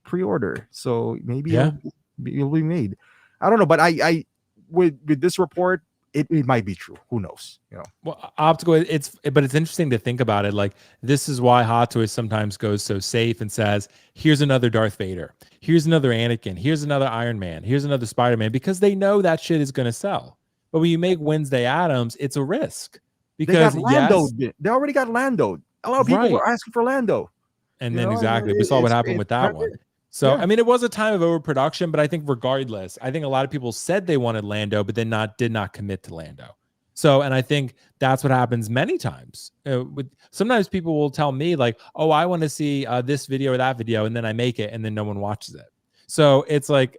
pre-order. So maybe it'll be made. I don't know, but I with this report, it might be true. Who knows? Well, optical, but it's interesting to think about it. Like, this is why Hot Toys sometimes goes so safe and says, here's another Darth Vader, here's another Anakin, here's another Iron Man, here's another Spider-Man, because they know that shit is going to sell. But when you make Wednesday Addams, it's a risk, because they already got Lando. A lot of people were asking for Lando. And then exactly, we saw what happened with that one. So, I mean, it was a time of overproduction, but I think regardless, I think a lot of people said they wanted Lando, but then did not commit to Lando. So, and I think that's what happens many times. Sometimes people will tell me like, oh, I want to see this video or that video, and then I make it, and then no one watches it. So it's like,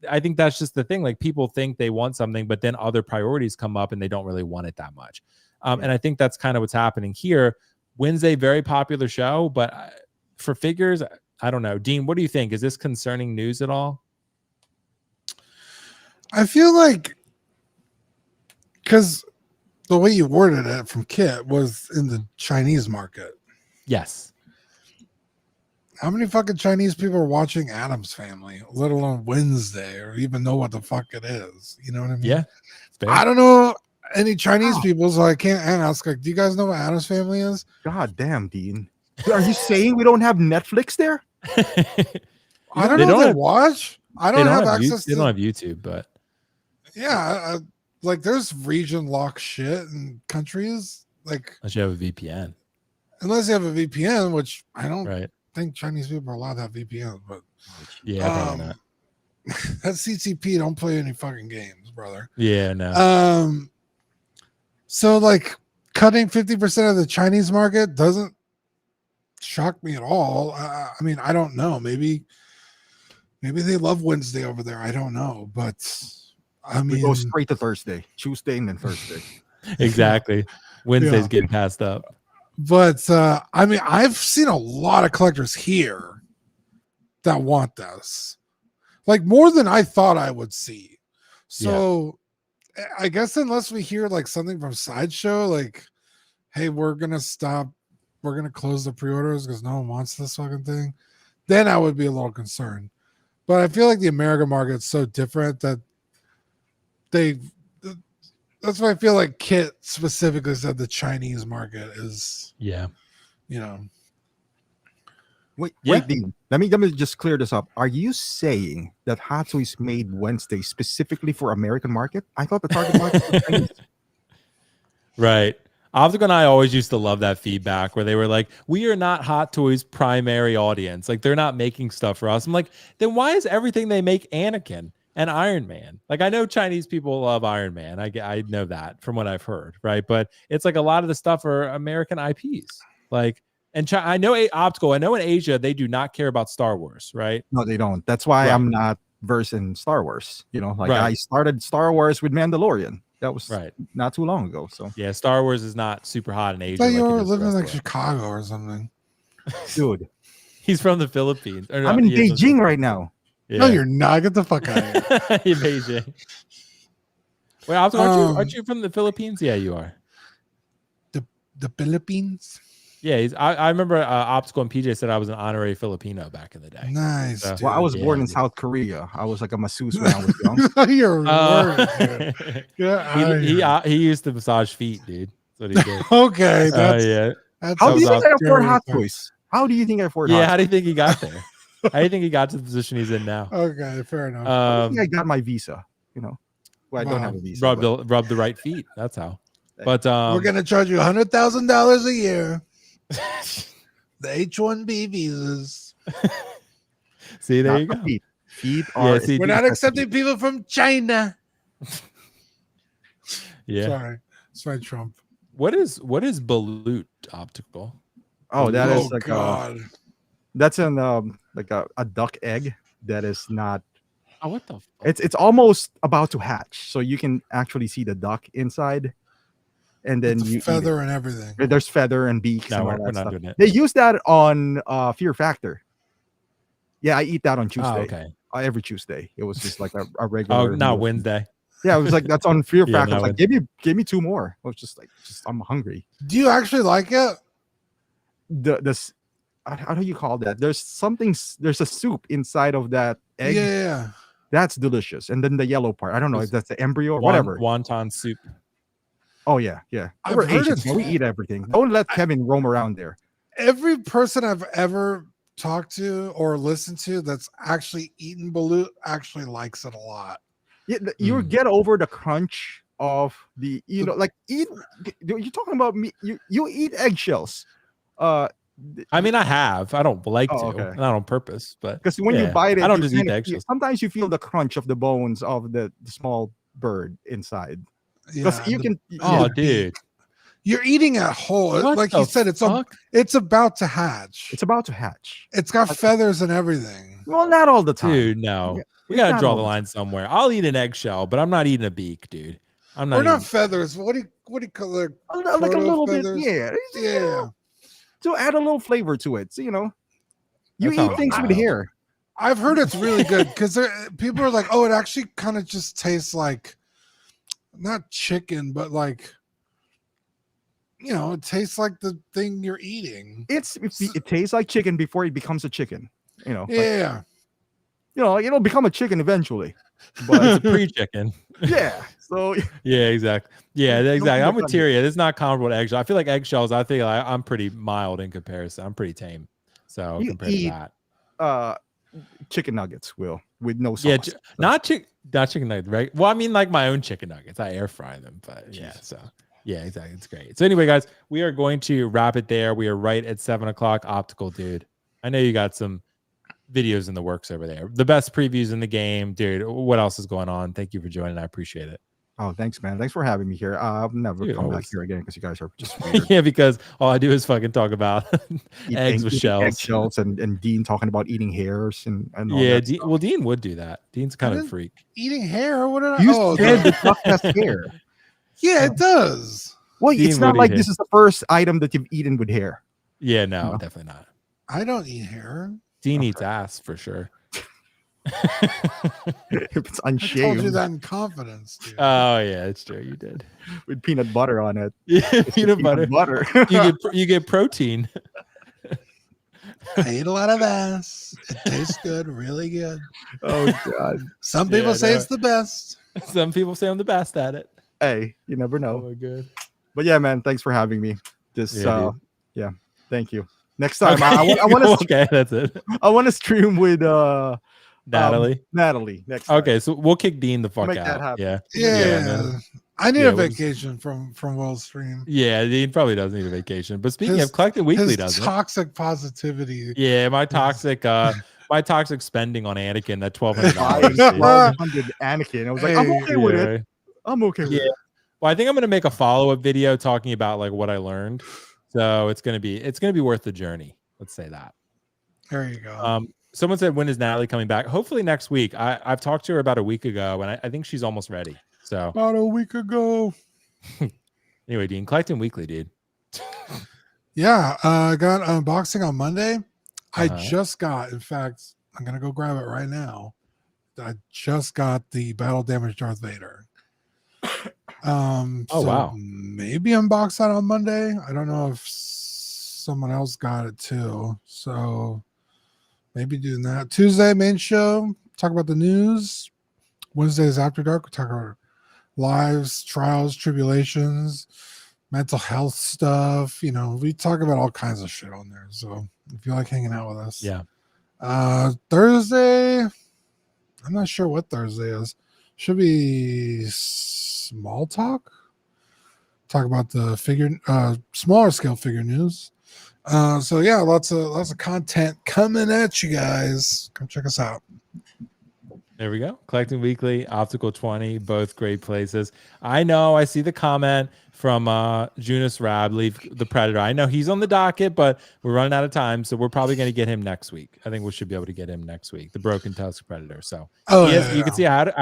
I think that's just the thing. Like, people think they want something, but then other priorities come up and they don't really want it that much. And I think that's kind of what's happening here. Wednesday, very popular show, but for figures, I don't know. Dean, what do you think? Is this concerning news at all? I feel like, because the way you worded it from Kit was in the Chinese market. Yes. How many fucking Chinese people are watching Addams Family, let alone Wednesday, or even know what the fuck it is? You know what I mean? Yeah. I don't know any Chinese people, so I can't ask. Like, do you guys know what Addams Family is? God damn, Dean. Are you saying we don't have Netflix there? I don't know if they watch. I don't have access to. They don't have YouTube, but yeah, like there's region lock shit in countries. Like, unless you have a VPN. Unless you have a VPN, which I don't think Chinese people are allowed to have VPN, but probably not. That's CCP. Don't play any fucking games, brother. Yeah, no. So like cutting 50% of the Chinese market doesn't shock me at all. I mean, I don't know. Maybe they love Wednesday over there. I don't know, but I mean, we go straight to Thursday, Tuesday, and then Thursday. Exactly. Wednesday's getting passed up. But I mean, I've seen a lot of collectors here that want this, like more than I thought I would see. So I guess unless we hear like something from Sideshow, like, hey, we're gonna close the pre-orders because no one wants this fucking thing, then I would be a little concerned. But I feel like the American market's so different that that's why I feel like Kit specifically said the Chinese market is Wait, Dean, let me just clear this up. Are you saying that Hot Toys made Wednesday specifically for American market? I thought the target market was Chinese. Right. Optical and I always used to love that feedback where they were like, we are not Hot Toys' primary audience. Like, they're not making stuff for us. I'm like, then why is everything they make Anakin and Iron Man? Like, I know Chinese people love Iron Man. I know that from what I've heard, right? But it's like a lot of the stuff are American IPs. Like, and I know Optical, I know in Asia, they do not care about Star Wars, right? No, they don't. That's why I'm not versed in Star Wars. I started Star Wars with Mandalorian. That was not too long ago. So yeah, Star Wars is not super hot in Asia. I thought you were living in like Chicago or something. Dude. He's from the Philippines. No, I'm in Beijing right now. Yeah. No, you're not. Get the fuck out of here. You're Beijing. Wait, aren't you from the Philippines? Yeah, you are. The Philippines? Yeah, I remember Optical and PJ said I was an honorary Filipino back in the day. Nice. So, well, I was born in South Korea. I was like a masseuse when I was young. You're he used to massage feet, dude. That's what he did. Okay. How do you think I afford Hot Toys? How do you think I afford Hot Toys? How do you think he got there? How do you think he got to the position he's in now? Okay, fair enough. I think I got my visa, Well, I don't have a visa. Rub the right feet. That's how. But we're gonna charge you $100,000 a year. The H-1B visas. See, there you go. Feet we're not accepting people from China. Sorry, Trump. What is Balut, Optical? Oh, that is like God. That's an like a duck egg that is not. Oh, what the fuck? It's almost about to hatch, so you can actually see the duck inside. And then you feather and everything. There's feather and beaks. No, and all we're that not stuff. doing it. They use that on Fear Factor. Yeah, I eat that on Tuesday. Okay. Every Tuesday. It was just like a regular. Oh, not Wednesday. Yeah, it was like that's on Fear Factor. No, like, give me two more. I was just I'm hungry. Do you actually like it? How do you call that? There's a soup inside of that egg. Yeah. That's delicious. And then the yellow part, I don't know if that's the embryo or whatever. Wonton soup. Oh yeah, yeah. I've We're heard Asians, it's- we eat everything. Don't let Kevin roam around there. Every person I've ever talked to or listened to that's actually eaten balut actually likes it a lot. Yeah, you get over the crunch of the, you know, like you're talking about me. You eat eggshells. I mean, I don't like to, okay. not on purpose, but because when you bite it, I don't just eat the eggshells. Sometimes you feel the crunch of the bones of the small bird inside. Because you can. Dude, you're eating it whole. What like you said, it's about to hatch. It's about to hatch. It's got feathers and everything. Well, not all the time, dude. No, we gotta draw the line somewhere. I'll eat an eggshell, but I'm not eating a beak, dude. I'm not. Or not feathers. What do you call it? Like a little feathers? bit, yeah. Yeah. You know, to add a little flavor to it, so, you know, you That eat things sounds with hair. I've heard it's really good because people are like, oh, it actually kind of just tastes like not chicken, but like, you know, it tastes like the thing you're eating. It tastes like chicken before it becomes a chicken. You know, yeah. Like, you know, it'll become a chicken eventually, but it's a pre-chicken. Yeah. So yeah, exactly. Yeah, exactly. I'm with Tyria. It's not comparable to eggshell. I feel like eggshells. I think I'm pretty mild in comparison. I'm pretty tame. So compared to that, chicken nuggets with no sauce. Yeah, not chicken nuggets, right? Well, I mean, like my own chicken nuggets. I air fry them, but yeah. So yeah, exactly. It's great. So anyway, guys, we are going to wrap it there. We are right at 7 o'clock. Optical, dude. I know you got some videos in the works over there. The best previews in the game, dude. What else is going on? Thank you for joining. I appreciate it. Oh, thanks, man. Thanks for having me here. I'll never come back here again because you guys are just weird. Yeah, because all I do is fucking talk about eggs with shells. And Dean talking about eating hairs and all yeah, that well, Dean would do that. Dean's kind of a freak. Eating hair? What did I? You said the duck has hair. Yeah, it does. Well, Dean, it's not like this is the first item that you've eaten with hair. Yeah, no, definitely not. I don't eat hair. Dean eats ass for sure. If it's unshaved. I told you that in confidence, dude. Oh yeah, it's true. You did with peanut butter on it. Yeah, peanut butter. you get protein. I ate a lot of ass. It tastes good, really good. Oh god. Some people say it's the best. Some people say I'm the best at it. Hey, you never know. Oh my god. But yeah, man, thanks for having me. Just yeah, thank you. Next time, okay. I want to. Okay, that's it. I want to stream with Natalie. Natalie next time. Okay, so we'll kick Dean the fuck out. Yeah. I need a vacation from World Stream. Yeah, Dean probably does need a vacation. But speaking of Collected Weekly, doesn't toxic positivity. Yeah, my toxic spending on Anakin, that $1,200. $1,200 Anakin. I was like, I'm okay with it. I'm okay with it. Well, I think I'm gonna make a follow-up video talking about like what I learned. So it's gonna be worth the journey. Let's say that. There you go. Someone said, when is Natalie coming back? Hopefully next week. I've talked to her about a week ago, and I think she's almost ready. So about a week ago. Anyway, Dean, Collecting Weekly, dude. Yeah, I got unboxing on Monday. I just got, in fact, I'm gonna go grab it right now. I just got the battle damage Darth Vader. Wow. Maybe unbox that on Monday. I don't know if someone else got it too. So maybe doing that. Tuesday, main show, talk about the news. Wednesday is After Dark. We talk about lives, trials, tribulations, mental health stuff. You know, we talk about all kinds of shit on there. So if you like hanging out with us. Yeah. Thursday, I'm not sure what Thursday is. Should be small talk. Talk about the figure, smaller scale figure news. So yeah, lots of content coming at you guys. Come check us out. There we go. Collecting Weekly, Optical 20, both great places. I know. I see the comment from Junus Rab, Leave the Predator. I know he's on the docket, but we're running out of time, so we're probably going to get him next week. I think we should be able to get him next week. The Broken Tusk Predator. So you can see I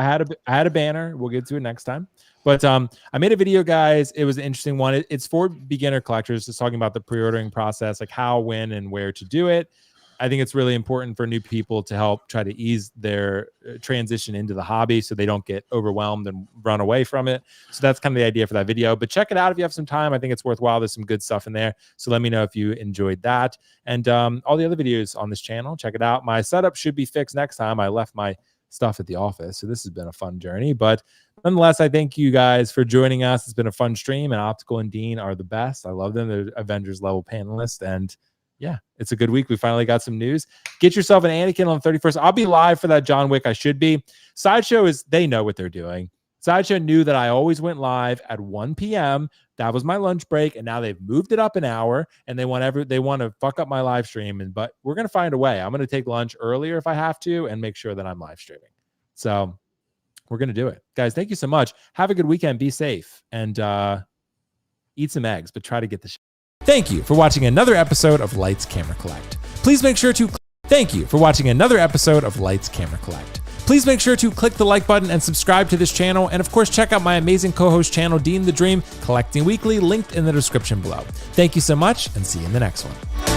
had a banner. We'll get to it next time. But I made a video, guys. It was an interesting one. It's for beginner collectors, just talking about the pre-ordering process, like how, when, and where to do it. I think it's really important for new people to help try to ease their transition into the hobby so they don't get overwhelmed and run away from it. So that's kind of the idea for that video. But check it out if you have some time. I think it's worthwhile. There's some good stuff in there. So let me know if you enjoyed that. And all the other videos on this channel, check it out. My setup should be fixed next time. I left my stuff at the office. So this has been a fun journey. But nonetheless, I thank you guys for joining us. It's been a fun stream, and Optical and Dean are the best. I love them. They're Avengers level panelists. And yeah, it's a good week. We finally got some news. Get yourself an Anakin on the 31st. I'll be live for that John Wick. I should be. Sideshow they know what they're doing. Sideshow knew that I always went live at 1 p.m. That was my lunch break, and now they've moved it up an hour, and they want to fuck up my live stream. But we're gonna find a way. I'm gonna take lunch earlier if I have to, and make sure that I'm live streaming. So we're gonna do it, guys. Thank you so much. Have a good weekend. Be safe, and eat some eggs, but try to get the. Thank you for watching another episode of Lights Camera Collect. Please make sure to. Thank you for watching another episode of Lights Camera Collect. Please make sure to click the like button and subscribe to this channel. And of course, check out my amazing co-host channel, Dean the Dream, collecting weekly, linked in the description below. Thank you so much, and see you in the next one.